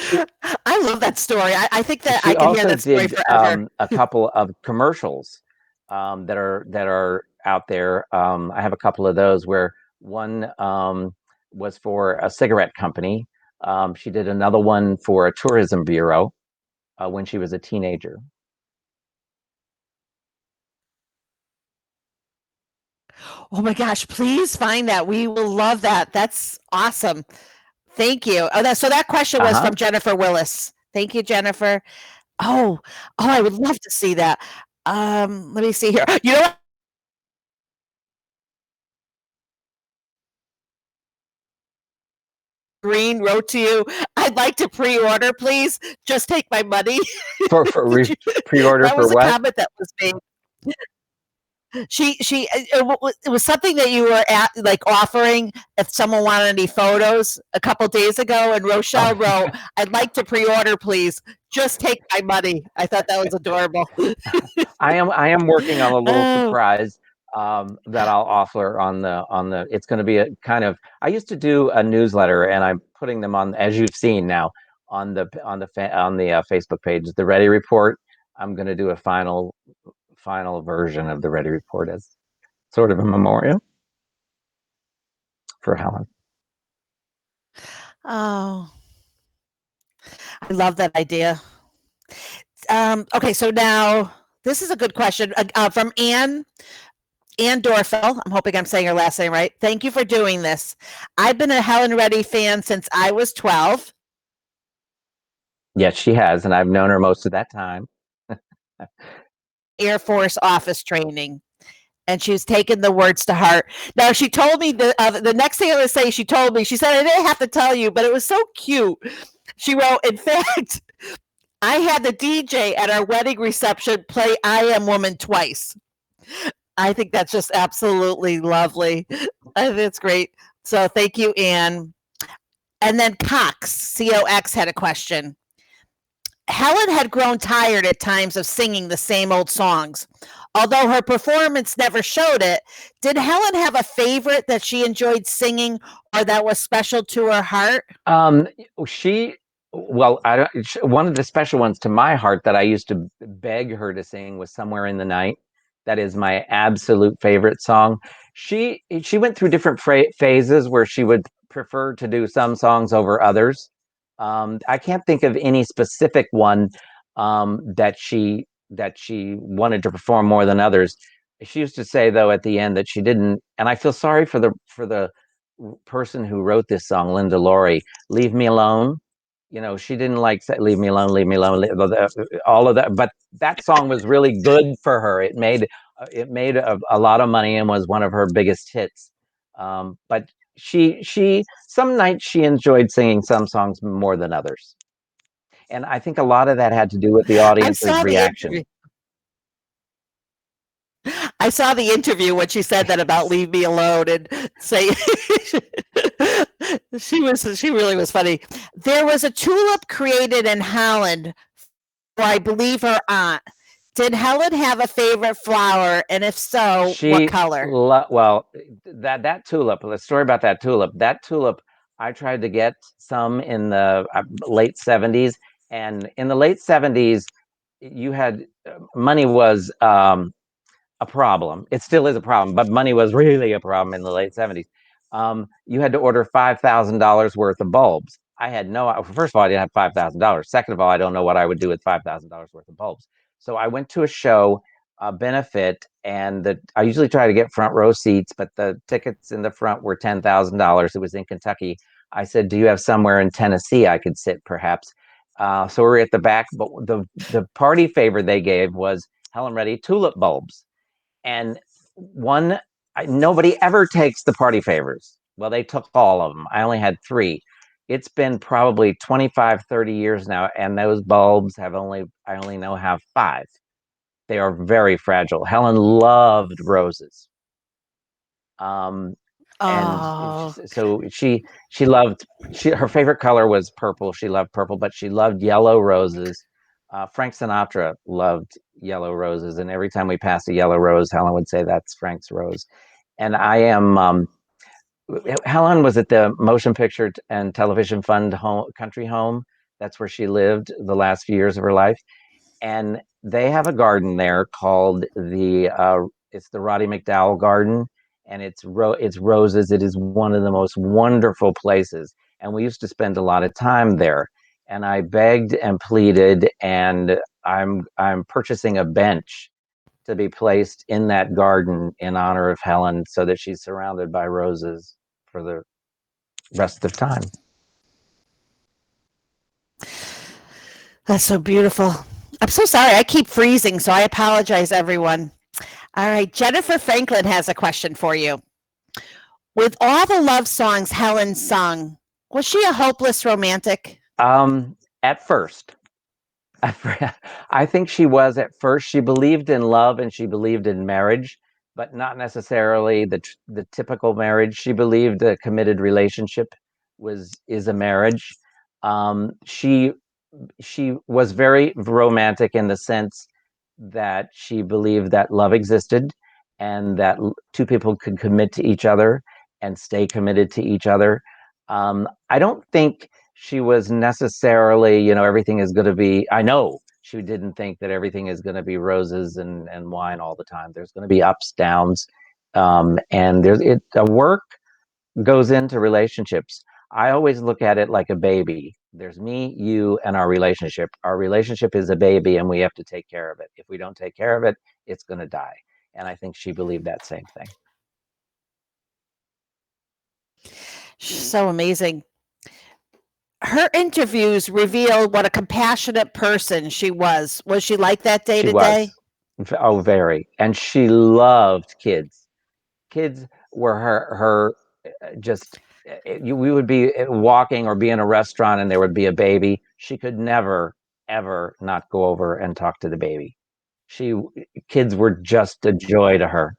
she
I love that story. I think that I
she
could hear
also
that story
did
forever.
a couple of commercials that are out there. I have a couple of those where one was for a cigarette company. She did another one for a tourism bureau when she was a teenager.
Oh my gosh, please find that. We will love that. That's awesome. Thank you. So that question
Uh
was
huh.
from Jennifer Willis. Thank you, Jennifer. Oh, oh, I would love to see that. Let me see here. You know what? Green wrote to you. I'd like to pre-order, please. Just take my money.
For for
Did
re-
you,
pre-order
that
for
was a
what?
comment that was made. It was something that you were at, like offering if someone wanted any photos a couple days ago, and
Oh,
Rochelle wrote, "I'd like to pre-order, please. Just take my money." I thought that was adorable.
I am working on a little
Oh,
surprise that I'll offer on the. It's going to be a kind of. I used to do a newsletter, and I'm putting them on, as you've seen now, on the Facebook page, the Ready Report. I'm going to do a final version of the Ready Report as sort of a memorial for Helen.
oh, I love that idea. Okay, so now this is a good question from Ann Dorfel. I'm hoping I'm saying her last name right. Thank you for doing this. I've been a Helen Reddy fan since I was 12.
Yes, she has, and I've known her most of that time.
Air Force office training, and she was taking the words to heart. Now she told me the next thing I was say. She told me, she said, I didn't have to tell you, but it was so cute. She wrote, in fact, I had the DJ at our wedding reception play "I Am Woman" twice. I think that's just absolutely lovely. I think it's great. So thank you, Anne. And then Cox had a question. Helen had grown tired at times of singing the same old songs. Although her performance never showed it, did Helen have a favorite that she enjoyed singing or that was special to her heart?
Um, she, well, I don't, one of the special ones to my heart that I used to beg her to sing was "Somewhere in the Night." That is my absolute favorite song. She went through different phases where she would prefer to do some songs over others. I can't think of any specific one that she wanted to perform more than others. She used to say though at the end that she didn't, and I feel sorry for the person who wrote this song, Linda Laurie. "Leave Me Alone." She didn't like say, "Leave me alone, leave me alone," all of that. But that song was really good for her. It made a lot of money and was one of her biggest hits. But she some nights she enjoyed singing some songs more than others, and I think a lot of that had to do with the
I
audience's
saw the
reaction.
interview. I saw the interview when she said that about "Leave Me Alone" and say she really was funny. There was a tulip created in Holland for, I believe, her aunt. Did Helen have a favorite flower, and if so, what color?
Well, that tulip. The story about that tulip. That tulip, I tried to get some in the late '70s, and in the late '70s, you had money was a problem. It still is a problem, but money was really a problem in the late 70s. You had to order $5,000 worth of bulbs. I had no, first of all, I didn't have $5,000. Second of all, I don't know what I would do with $5,000 worth of bulbs. So I went to a show, a benefit, and I usually try to get front row seats, but the tickets in the front were $10,000. It was in Kentucky. I said, "Do you have somewhere in Tennessee I could sit, perhaps?" So we were at the back, but the party favor they gave was Helen Reddy tulip bulbs. And one, nobody ever takes the party favors. Well, they took all of them. I only had three. It's been probably 25, 30 years now, and those bulbs I only know have five. They are very fragile. Helen loved roses. Um, and
Oh,
so she loved her favorite color was purple. She loved purple, but she loved yellow roses. Frank Sinatra loved yellow roses, and every time we passed a yellow rose, Helen would say, "That's Frank's rose." And I am Helen was at the Motion Picture and Television Fund country home. That's where she lived the last few years of her life, and they have a garden there called it's the Roddy McDowell Garden, and it's roses. It is one of the most wonderful places, and we used to spend a lot of time there. And I begged and pleaded, and I'm purchasing a bench to be placed in that garden in honor of Helen, so that she's surrounded by roses for the rest of time.
that's so beautiful. I'm so sorry. I keep freezing, so I apologize, everyone. All right. Jennifer Franklin has a question for you. With all the love songs Helen sung, was she a hopeless romantic?
At first, I think she was at first. She believed in love and she believed in marriage, but not necessarily the typical marriage. She believed a committed relationship is a marriage. She was very romantic in the sense that she believed that love existed and that two people could commit to each other and stay committed to each other. I don't think she was necessarily, everything is going to be, I know she didn't think that everything is going to be roses and wine all the time. There's going to be ups, downs, and a work goes into relationships. I always look at it like a baby. There's me, you, and our relationship. Our relationship is a baby, and we have to take care of it. If we don't take care of it, it's going to die. And I think she believed that same thing.
So amazing. Her interviews reveal what a compassionate person she was. Was she like that day
She
to day?
was. Oh, very. And she loved kids. Kids were her just we would be walking or be in a restaurant and there would be a baby. She could never ever not go over and talk to the baby. She Kids were just a joy to her.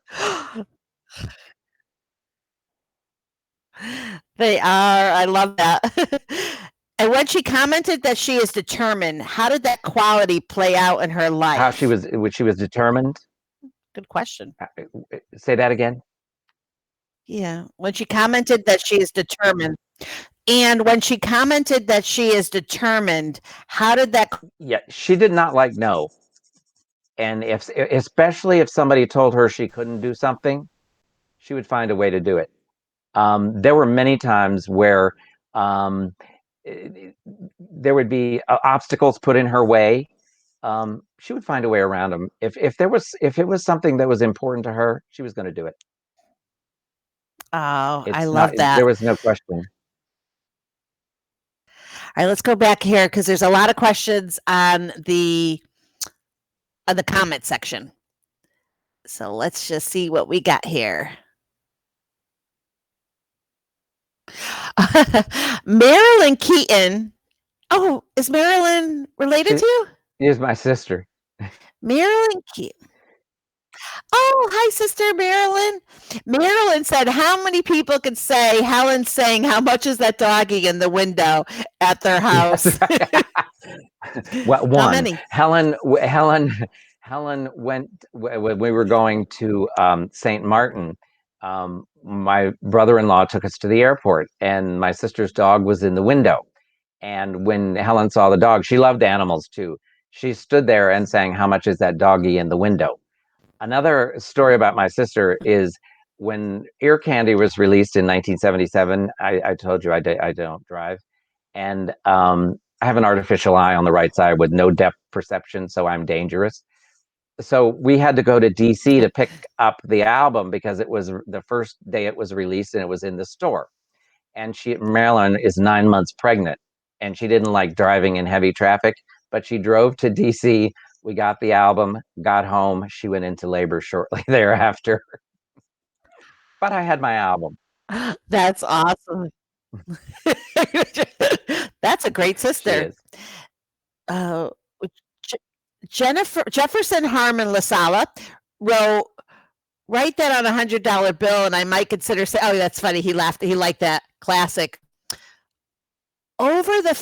They are. I love that. And when she commented that she is determined, how did that quality play out in her life?
How she was determined.
Good question.
Say that again.
Yeah. When she commented that she is determined. And when she commented that she is determined, how did that?
Yeah, she did not like no. And especially if somebody told her she couldn't do something, she would find a way to do it. There were many times where um, there would be obstacles put in her way. She would find a way around them. If it was something that was important to her, she was going to do it.
Oh, I
It's not.
love that.
There was no question.
All right, let's go back here because there's a lot of questions on the comment section. So let's just see what we got here. Marilyn Keaton. Oh, is Marilyn related to you?
She's my sister.
Marilyn Keaton. Oh, hi, Sister Marilyn. Marilyn said, how many people could say Helen saying, how much is that doggy in the window at their house?
Yes, right. Well,
How
one.
many?
Helen went when we were going to St. Martin. My brother-in-law took us to the airport, and my sister's dog was in the window. And when Helen saw the dog, she loved animals too. She stood there and sang, "How much is that doggy in the window?" Another story about my sister is when Ear Candy was released in 1977. I told you I don't drive, and I have an artificial eye on the right side with no depth perception, so I'm dangerous. So we had to go to DC to pick up the album because it was the first day it was released and it was in the store. And Marilyn is 9 months pregnant, and she didn't like driving in heavy traffic, but she drove to DC. We got the album, got home. She went into labor shortly thereafter. But I had my album.
That's awesome. That's a great
She
sister.
is.
Uh, J- Jefferson Harmon LaSala wrote, write that on $100 bill, and I might consider saying, "Oh, that's funny." He laughed. He liked that classic. Over the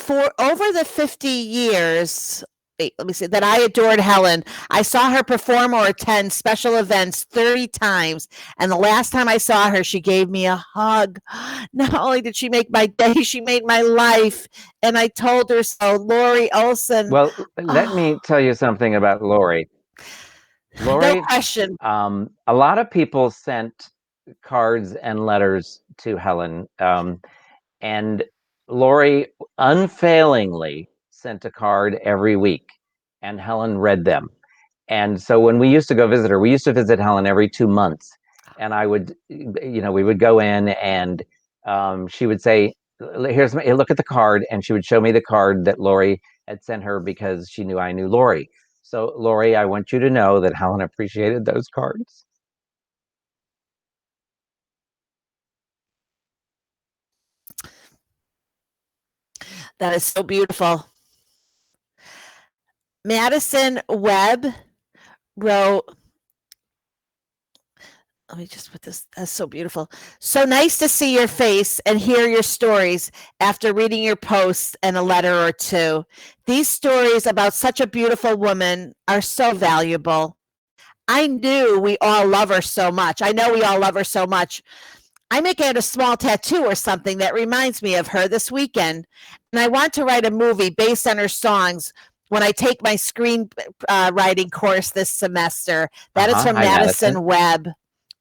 50 years, wait, let me see, that I adored Helen, I saw her perform or attend special events 30 times. And the last time I saw her, she gave me a hug. Not only did she make my day, she made my life. And I told her so. Lori Olson.
Well, let me
Oh,
tell you something about Lori.
no
Lori,
question.
a lot of people sent cards and letters to Helen. And Lori unfailingly sent a card every week, and Helen read them. And so when we used to go visit her, we used to visit Helen every 2 months. And we would go in, and she would say, "Here's look at the card," and she would show me the card that Lori had sent her because she knew I knew Lori. So, Lori, I want you to know that Helen appreciated those cards.
That is so beautiful. Madison Webb wrote, let me just put this. That's so beautiful. So nice to see your face and hear your stories after reading your posts and a letter or two. These stories about such a beautiful woman are so valuable. I knew we all love her so much. I know we all love her so much. I may get a small tattoo or something that reminds me of her this weekend. And I want to write a movie based on her songs when I take my screen writing course this semester. That is from
Hi, Madison.
Madison Webb.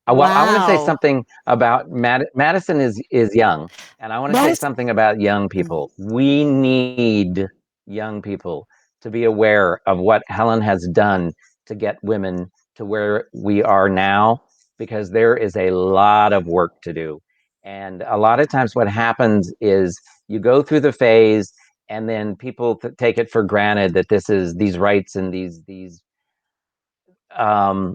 Well, I want to say
Wow.
something about Madison is young, and I want to say
Madison.
something about young people. We need young people to be aware of what Helen has done to get women to where we are now, because there is a lot of work to do. And a lot of times what happens is you go through the phase, and then people take it for granted that these rights and these um,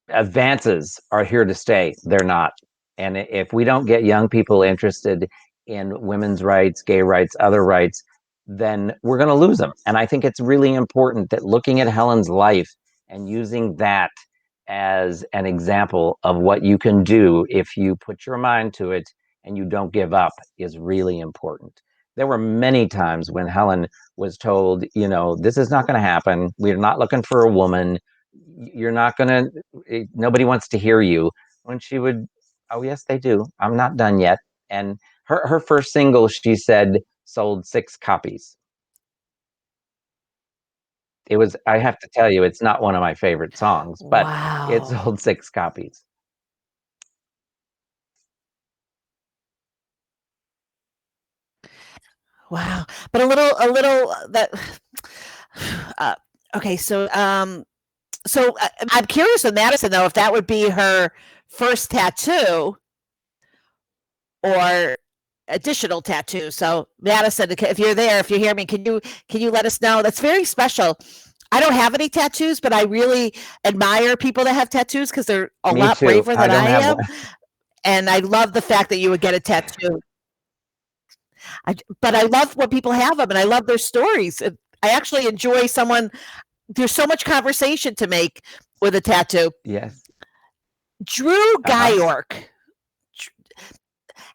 advances are here to stay. They're not. And if we don't get young people interested in women's rights, gay rights, other rights, then we're going to lose them. And I think it's really important that looking at Helen's life and using that as an example of what you can do if you put your mind to it and you don't give up is really important. There were many times when Helen was told, this is not going to happen. We're not looking for a woman. You're not going to, nobody wants to hear you. When she would, oh, yes, they do. I'm not done yet. And her first single, she said, sold 6 copies. It was, I have to tell you, it's not one of my favorite songs, but it
Wow.
sold 6 copies.
Wow. But a little that uh, okay, so I'm curious with Madison though if that would be her first tattoo or additional tattoo. So Madison, if you're there, if you hear me, can you let us know? That's very special. I don't have any tattoos, but I really admire people that have tattoos because they're a
Me
lot
too.
braver
I
than
don't
I
have
am.
one.
And I love the fact that you would get a tattoo. But I love when people have them, and I love their stories. I actually enjoy someone. There's so much conversation to make with a tattoo.
Yes.
Drew
Uh-huh.
Gyork.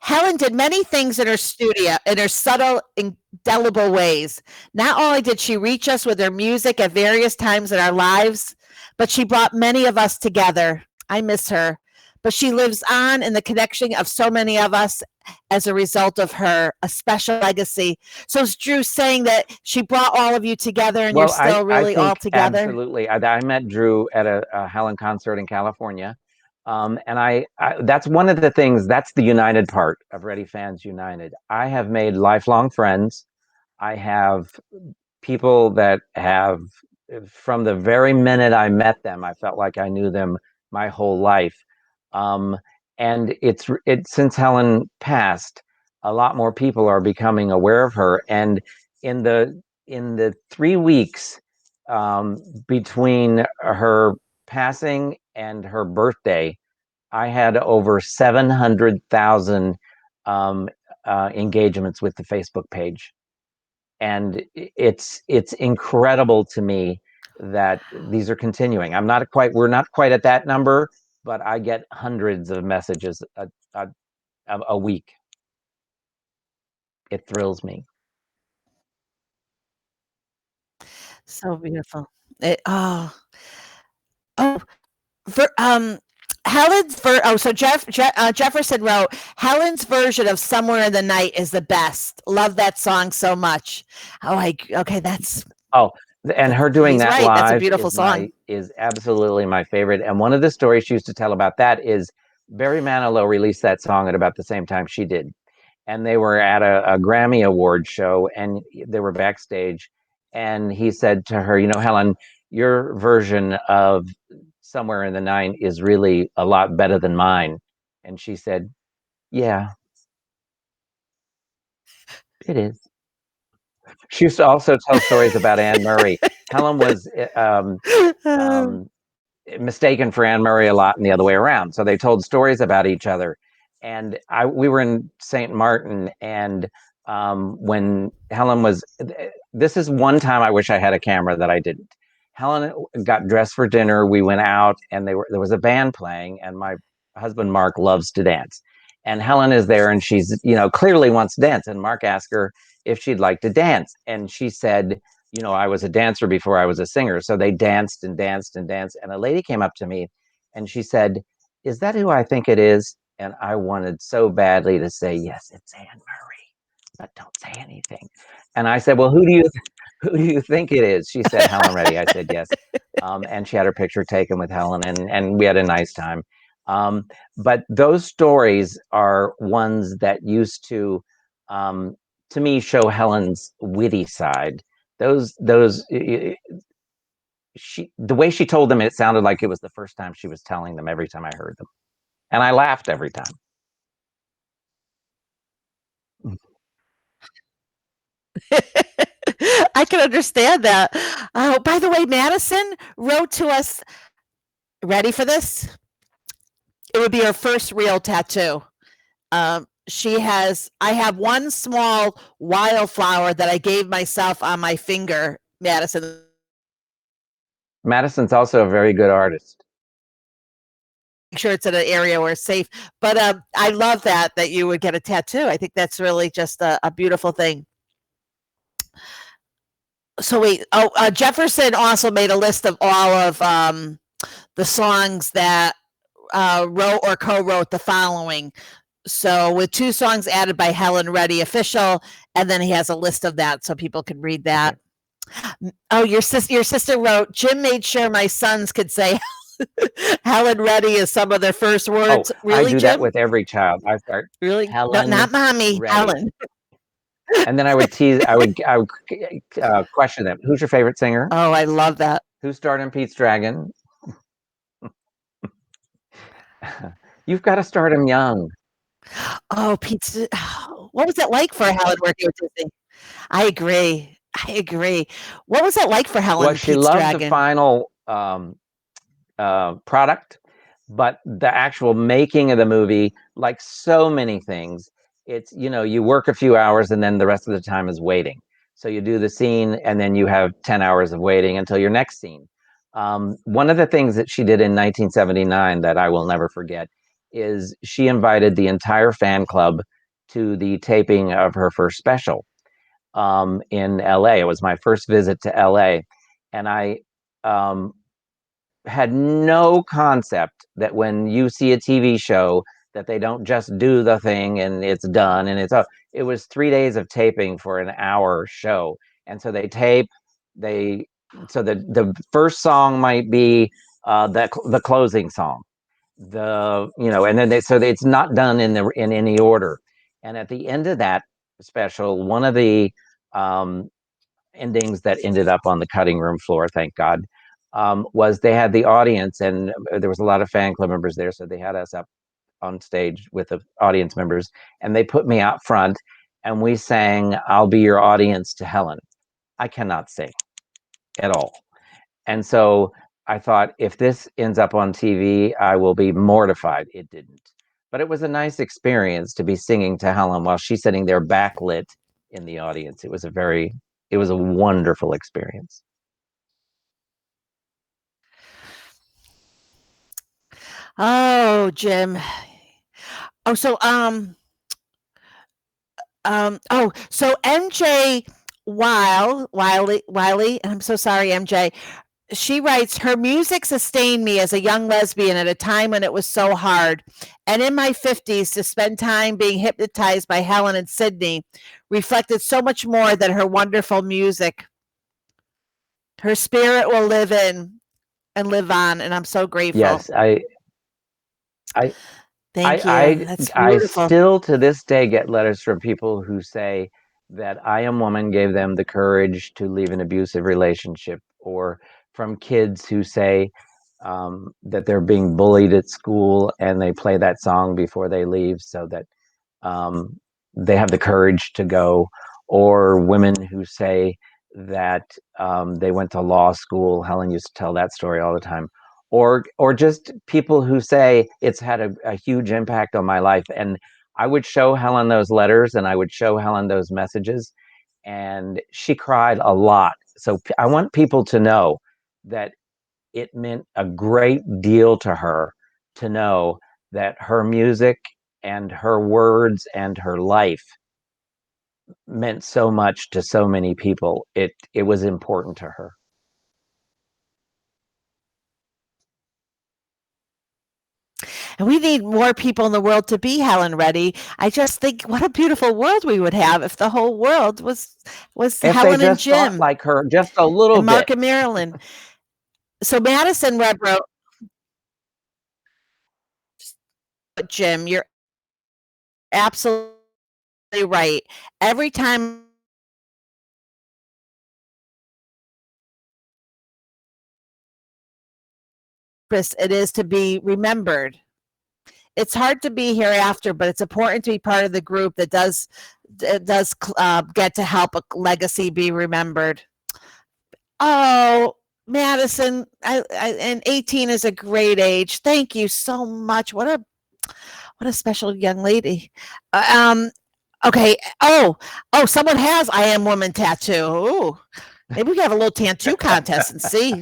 Helen did many things in her studio in her subtle, indelible ways. Not only did she reach us with her music at various times in our lives, but she brought many of us together. I miss her. but she lives on in the connection of so many of us as a result of her a special legacy. So is Drew saying that she brought all of you together and you're
Well,
still
I
really all
think
together?
absolutely. I met Drew at a Helen concert in California. And that's one of the things, that's the united part of Ready Fans United. I have made lifelong friends. I have people that have, from the very minute I met them, I felt like I knew them my whole life. Um, and since Helen passed, a lot more people are becoming aware of her. And in the 3 weeks um, between her passing and her birthday, I had over 700,000 um, engagements with the Facebook page, and it's incredible to me that these are continuing. We're not quite at that number, but I get hundreds of messages a, a week. It thrills me.
So beautiful. It, oh, ver, so Jefferson wrote, Helen's version of Somewhere in the Night is the best. Love that song so much. Okay,
Oh, and her doing
he's
that
right. That's a
live
beautiful song.
is absolutely my favorite. And one of the stories she used to tell about that is Barry Manilow released that song at about the same time she did. And they were at a Grammy Award show, and they were backstage. And he said to her, Helen, your version of Somewhere in the Night is really a lot better than mine. And she said, yeah, it is. She used to also tell stories about Anne Murray. Helen was um, mistaken for Anne Murray a lot and the other way around. So they told stories about each other. And we were in St. Martin, and when Helen was, this is one time I wish I had a camera that I didn't. Helen got dressed for dinner. We went out, and there was a band playing, and my husband Mark loves to dance. And Helen is there, and she's clearly wants to dance. And Mark asked her if she'd like to dance, and she said, I was a dancer before I was a singer. So they danced and danced and danced. And a lady came up to me and she said, is that who I think it is? And I wanted so badly to say, yes, it's Anne Murray, but don't say anything. And I said, well, who do you think it is? She said, Helen Reddy. I said, yes. And she had her picture taken with Helen, and we had a nice time. Um, but those stories are ones that used to me, show Helen's witty side. Those the way she told them, it sounded like it was the first time she was telling them every time I heard them, and I laughed every time.
I can understand that. Oh, by the way, Madison wrote to us. Ready for this? It would be her first real tattoo. I have one small wildflower that I gave myself on my finger, Madison.
Madison's also a very good artist.
Make sure it's in an area where it's safe. But I love that you would get a tattoo. I think that's really just a beautiful thing. So wait, Jefferson also made a list of all of the songs that wrote or co-wrote the following. So with 2 songs added by Helen Reddy official, and then he has a list of that so people can read that. Okay. Oh, your sister wrote, Jim made sure my sons could say Helen Reddy is some of their first words. Really,
I do
Jim?
that with every child. I start
really?
Helen,
No, not mommy,
Reddy.
Helen.
And then I would question them. Who's your favorite singer?
Oh, I love that.
Who starred in Pete's Dragon? You've got to start him young.
Oh, pizza. What was it like for Helen working with Disney? I agree. I agree. What was it like for Helen?
Well, she
Pete's
loved
Dragon?
the final product, but the actual making of the movie, like so many things, it's you work a few hours and then the rest of the time is waiting. So you do the scene and then you have 10 hours of waiting until your next scene. One of the things that she did in 1979 that I will never forget is she invited the entire fan club to the taping of her first special in LA. It was my first visit to LA, and I had no concept that when you see a TV show that they don't just do the thing and it's done and it was 3 days of taping for an hour show. And so they tape, they so the first song might be the closing song, and then it's not done in any order. And at the end of that special, one of the um, endings that ended up on the cutting room floor, thank God, was they had the audience, and there was a lot of fan club members there, so they had us up on stage with the audience members, and they put me out front, and we sang "I'll Be Your Audience" to Helen. I cannot sing at all, and so I thought, if this ends up on TV, I will be mortified it didn't. But it was a nice experience to be singing to Helen while she's sitting there backlit in the audience. It was a wonderful experience.
Oh, Jim. Oh, so so MJ Wiley, I'm so sorry, MJ. She writes, her music sustained me as a young lesbian at a time when it was so hard. And in my 50s, to spend time being hypnotized by Helen and Sydney reflected so much more than her wonderful music. Her spirit will live in and live on, and I'm so grateful.
Yes, I
Thank you.
I
That's
I
beautiful.
still to this day get letters from people who say that I Am Woman gave them the courage to leave an abusive relationship, or from kids who say that they're being bullied at school and they play that song before they leave so that um, they have the courage to go, or women who say that they went to law school. Helen used to tell that story all the time. Or just people who say it's had a huge impact on my life. And I would show Helen those letters and I would show Helen those messages, and she cried a lot. So I want people to know that it meant a great deal to her to know that her music and her words and her life meant so much to so many people. It was important to her.
And we need more people in the world to be Helen Reddy. I just think what a beautiful world we would have if the whole world was
If they
Helen and
just thought
Jim
like her just a little
and
bit.
Mark and Marilyn. So Madison Webb wrote, Jim, you're absolutely right. Every time it is to be remembered. It's hard to be hereafter, but it's important to be part of the group that does get to help a legacy be remembered. Oh, Madison, and 18 is a great age. Thank you so much. What a special young lady. Uh, um, okay. Someone has "I Am Woman" tattoo. Ooh, maybe we can have a little tattoo contest and see.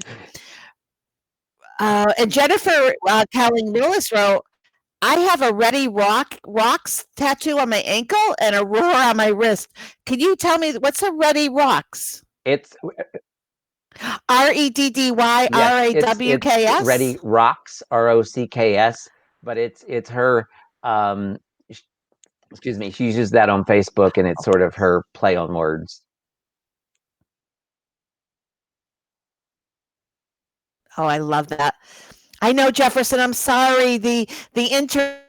And Jennifer Kelling Willis wrote, I have a Ready Rocks tattoo on my ankle and a roar on my wrist. Can you tell me what's a Ready Rocks?
It's Yes, it's
REDDYRAWKS?
Ready Rocks, ROCKS, but it's her. Um, Excuse me. She uses that on Facebook, and it's sort of her play on words.
Oh, I love that. I know, Jefferson. I'm sorry. The inter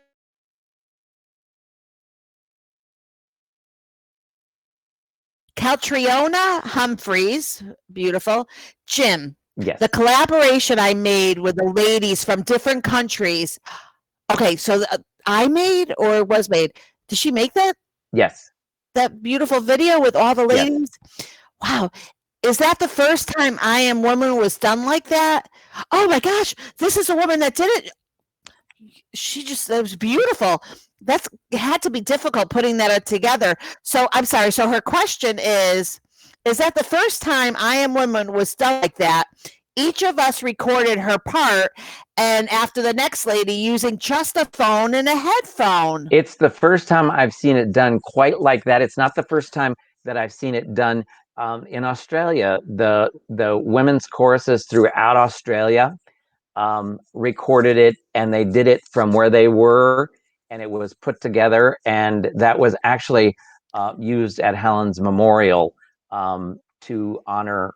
Caltriona Humphreys, beautiful. Jim, the
Yes,
collaboration I made with the ladies from different countries. Okay, so I made or was made. Did she make
yes,
that beautiful video with all the
yes.
ladies? Wow. Is that the first time "I Am Woman" was done like that? Oh my gosh, this is a woman that did it. She just It was beautiful. That's had to be difficult putting that together. So I'm sorry. So her question is that the first time "I Am Woman" was done like that? Each of us recorded her part, and after the next lady using just a phone and a headphone.
It's the first time I've seen it done quite like that. It's not the first time that I've seen it done in Australia. The women's choruses throughout Australia recorded it, and they did it from where they were, and it was put together, and that was actually used at Helen's memorial to honor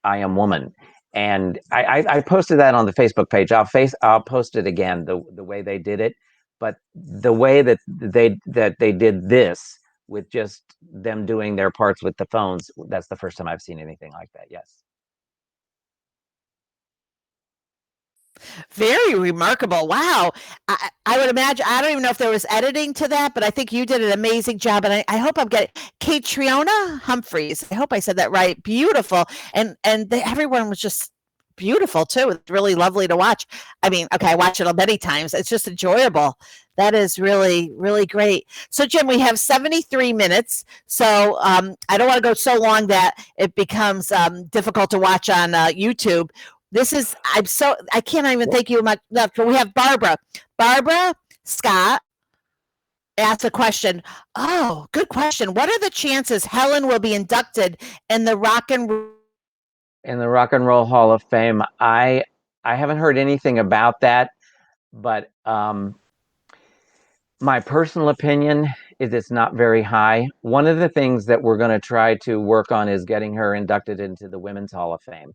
I Am Woman. And I posted that on the Facebook page. I'll post it again, the way they did it, but the way that they did this with just them doing their parts with the phones, that's the first time I've seen anything like that. Yes.
Very remarkable. Wow. I would imagine, I don't even know if there was editing to that, but I think you did an amazing job. And I hope I'm getting Catriona Humphreys. I hope I said that right. Beautiful. And everyone was just beautiful too. It's really lovely to watch. I mean, okay, I watch it many times. It's just enjoyable. That is really, really great. So, Jim, we have 73 minutes. So, I don't want to go so long that it becomes difficult to watch on YouTube. I can't even thank you much enough. We have Barbara. Barbara Scott asked a question. Oh, good question. What are the chances Helen will be inducted in the Rock and
Roll Hall of Fame? I haven't heard anything about that, but my personal opinion is it's not very high. One of the things that we're going to try to work on is getting her inducted into the Women's Hall of Fame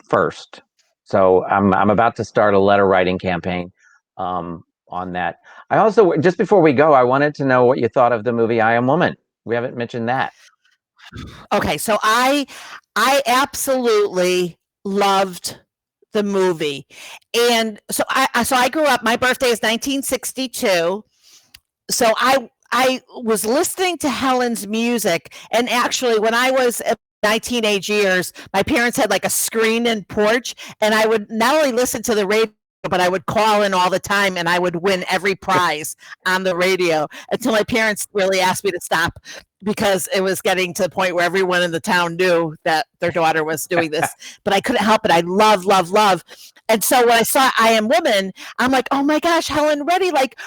first. So I'm about to start a letter writing campaign on that. I also, just before we go, I wanted to know what you thought of the movie I Am Woman. We haven't mentioned that.
Okay, so I absolutely loved the movie. And so I grew up, my birthday is 1962. So I was listening to Helen's music, and actually when I was in my teenage years, my parents had like a screen-in porch, and I would not only listen to the radio, but I would call in all the time, and I would win every prize on the radio until my parents really asked me to stop because it was getting to the point where everyone in the town knew that their daughter was doing this. But I couldn't help it. I love, love, love. And so when I saw I Am Woman, I'm like, oh my gosh, Helen Reddy, like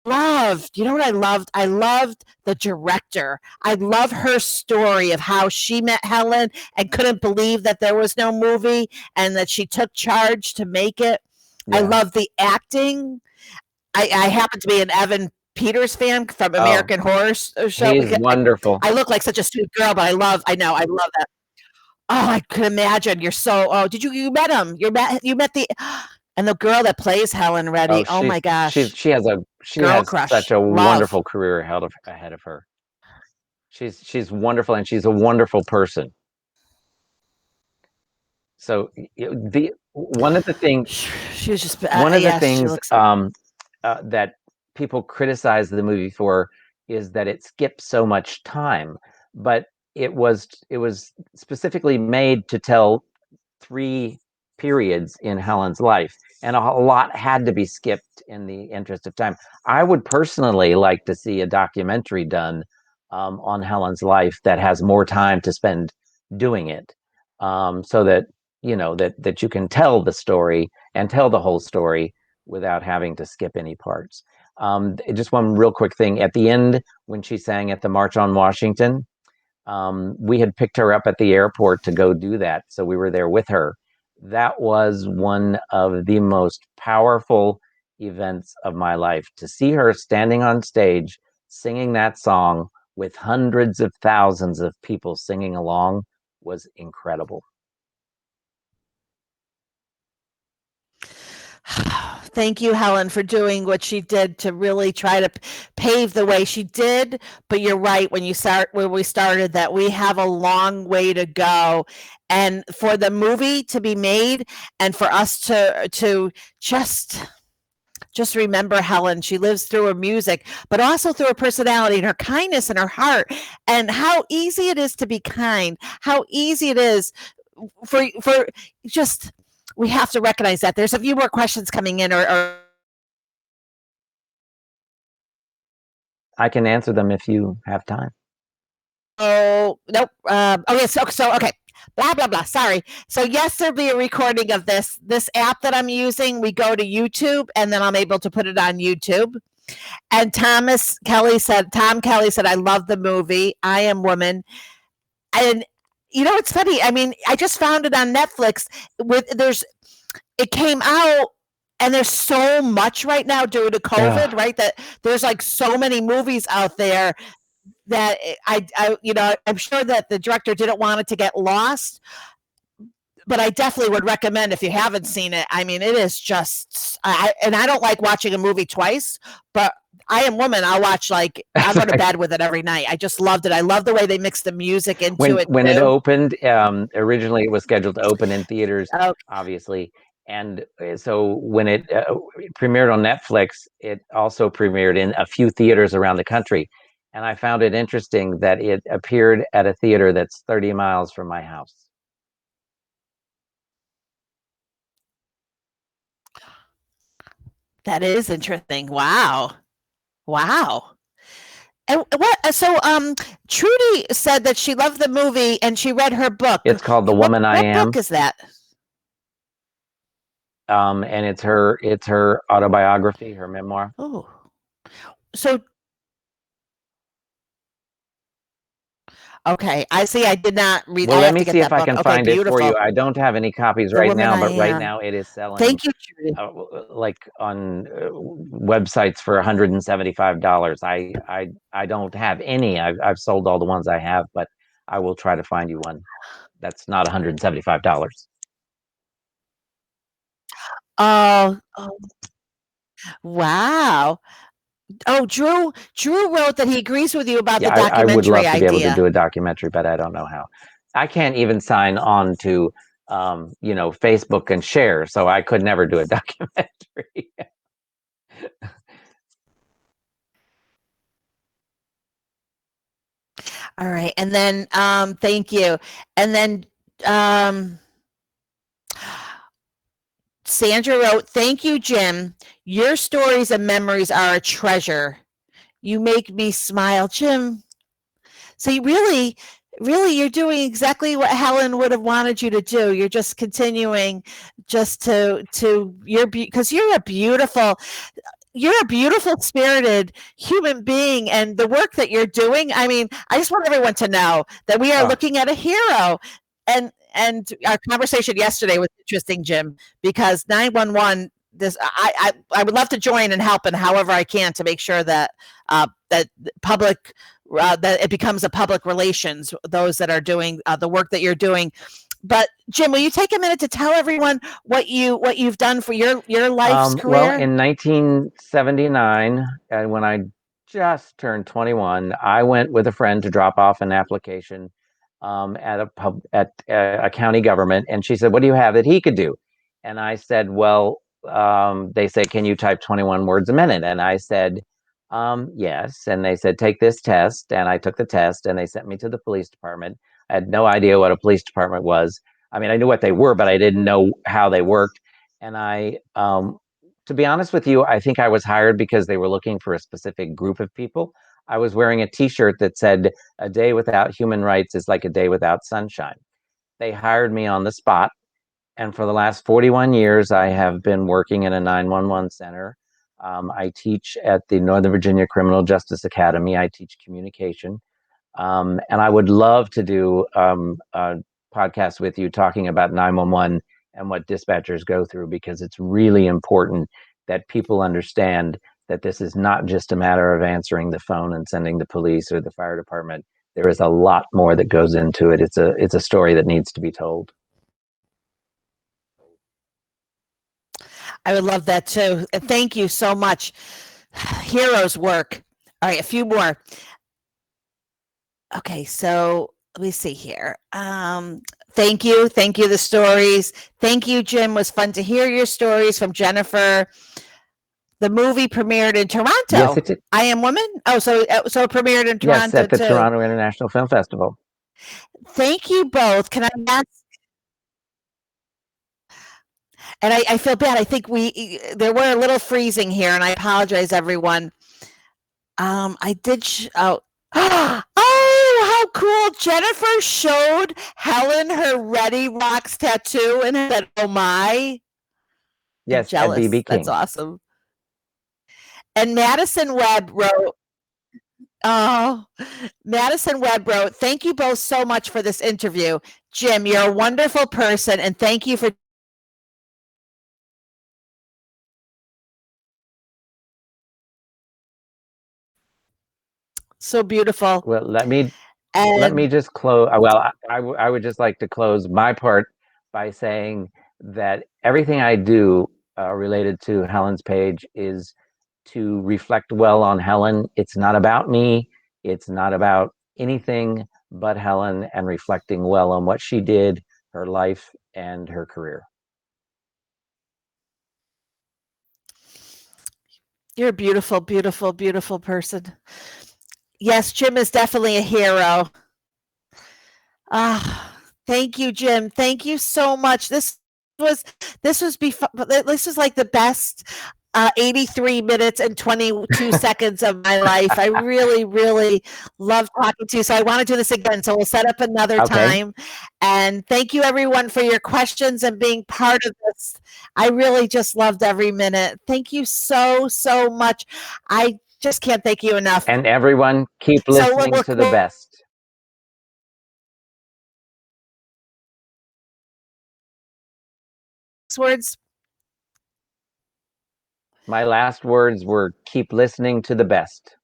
loved. You know what I loved? I loved the director. I love her story of how she met Helen and couldn't believe that there was no movie and that she took charge to make it. Yeah. I love the acting. I happen to be an Evan Peters fan from American Horror Show.
He's wonderful.
I look like such a sweet girl, but I love that. Oh, I could imagine. Did you met him? You met the and the girl that plays Helen Reddy. Oh my gosh.
She has such a wonderful career ahead of her. She's wonderful, and she's a wonderful person. So one of the things that people criticize the movie for is that it skips so much time, but it was specifically made to tell 3 periods in Helen's life, and a lot had to be skipped in the interest of time. I would personally like to see a documentary done on Helen's life that has more time to spend doing it, so that that you can tell the story and tell the whole story without having to skip any parts. Just one real quick thing at the end when she sang at the March on Washington. We had picked her up at the airport to go do that, so we were there with her. That was one of the most powerful events of my life. To see her standing on stage singing that song with hundreds of thousands of people singing along was incredible.
Thank you, Helen, for doing what she did to really try to pave the way she did. But you're right, when we started, that we have a long way to go. And for the movie to be made and for us to just remember Helen, she lives through her music, but also through her personality and her kindness and her heart, and how easy it is to be kind, how easy it is for just, we have to recognize that. There's a few more questions coming in, or
I can answer them if you have time.
Oh, nope. Okay, so okay. Blah blah blah. Sorry. So yes, there'll be a recording of this app that I'm using. We go to YouTube, and then I'm able to put it on YouTube. And Tom Kelly said, I love the movie. I Am Woman. And it's funny. I mean, I just found it on Netflix. It came out, and there's so much right now due to COVID, right? That there's like so many movies out there that I'm sure that the director didn't want it to get lost, but I definitely would recommend if you haven't seen it. I mean, it is just, and I don't like watching a movie twice, but I Am Woman, I'll watch, like, I'll go to bed with it every night. I just loved it. I love the way they mixed the music into it.
When it opened, originally it was scheduled to open in theaters,
Okay.
obviously. And so when it premiered on Netflix, it also premiered in a few theaters around the country. And I found it interesting that it appeared at a theater that's 30 miles from my house.
That is interesting. Wow. Wow. And what? So, Trudy said that she loved the movie and she read her book.
It's called The Woman I Am.
What book is that?
And it's her autobiography, her memoir.
Oh, so okay. I see. I did not read.
Well,
I
let
have
me
to get
see
that
if I
book.
can
Okay,
find it for
beautiful.
you. I don't have any copies
The
right
Woman
now,
I
but right
Am.
now it is selling.
Thank you, Trudy.
Like on websites for $175. I don't have any. I've sold all the ones I have, but I will try to find you one that's not $175.
Oh, wow. Oh, Drew wrote that he agrees with you about
Yeah,
the
I would
documentary
love to be able to
idea.
do a documentary, but I don't know how. I can't even sign on to Facebook and share, so I could never do a documentary.
All right. And then thank you. And then Sandra wrote, "Thank you, Jim. Your stories and memories are a treasure. You make me smile, Jim." So you really, you're doing exactly what Helen would have wanted you to do. You're just continuing just to because you're a beautiful spirited human being, and the work that you're doing. I mean, I just want everyone to know that we are looking at a hero. And our conversation yesterday was interesting, Jim, because 911, I would love to join and help in however I can to make sure that that public that it becomes a public relations, those that are doing the work that you're doing. But Jim, will you take a minute to tell everyone what you've done for your life's career?
Well, in 1979, when I just turned 21, I went with a friend to drop off an application at a county government, and she said, "What do you have that he could do?" And I said, "Well, they say, can you type 21 words a minute?" And I said, "Yes." And they said, "Take this test." And I took the test, and they sent me to the police department. I had no idea what a police department was. I mean, I knew what they were, but I didn't know how they worked. And to be honest with you, I think I was hired because they were looking for a specific group of people. I was wearing a T-shirt that said, "A day without human rights is like a day without sunshine." They hired me on the spot. And for the last 41 years, I have been working in a 911 center. I teach at the Northern Virginia Criminal Justice Academy. I teach communication. And I would love to do a podcast with you talking about 911 and what dispatchers go through, because it's really important that people understand that this is not just a matter of answering the phone and sending the police or the fire department. There is a lot more that goes into it. It's a story that needs to be told.
I would love that too. Thank you so much. Heroes work. All right, a few more. Okay, so let me see here. Thank you. Thank you, the stories. Thank you, Jim. It was fun to hear your stories from Jennifer. The movie premiered in Toronto.
Yes, it did.
I Am Woman? Oh, so it premiered in Toronto,
yes, at the
too.
Toronto International Film Festival.
Thank you both. Can I ask? And I feel bad. I think there were a little freezing here, and I apologize, everyone. I did. Oh, how cool! Jennifer showed Helen her Reddy Rocks tattoo and said, "Oh my!"
Yes, at
jealous.
BB King.
That's awesome. And Madison Webb wrote, oh, Madison Webb wrote, thank you both so much for this interview. Jim, you're a wonderful person, and thank you for so beautiful.
Well, let me
And
just close. Well, I would just like to close my part by saying that everything I do related to Helen's page is to reflect well on Helen. It's not about me. It's not about anything but Helen and reflecting well on what she did, her life, and her career.
you're a beautiful, beautiful, beautiful person. Yes, Jim is definitely a hero. Ah, thank you, Jim. Thank you so much. Was this was before this was like the best 83 minutes and 22 seconds of my life. I really, really love talking to you. So I want to do this again. So we'll set up another
Okay.
time. And thank you everyone for your questions and being part of this. I really just loved every minute. Thank you so, so much. I just can't thank you enough.
And everyone, keep listening to the best.
Words.
My last words were keep listening to the best.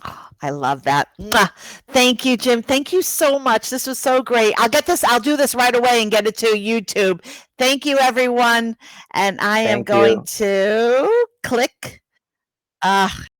Oh, I love that. Mwah. Thank you, Jim. Thank you so much. This was so great. I'll do this right away and get it to YouTube. Thank you, everyone. And I am
Thank
going
you.
to click.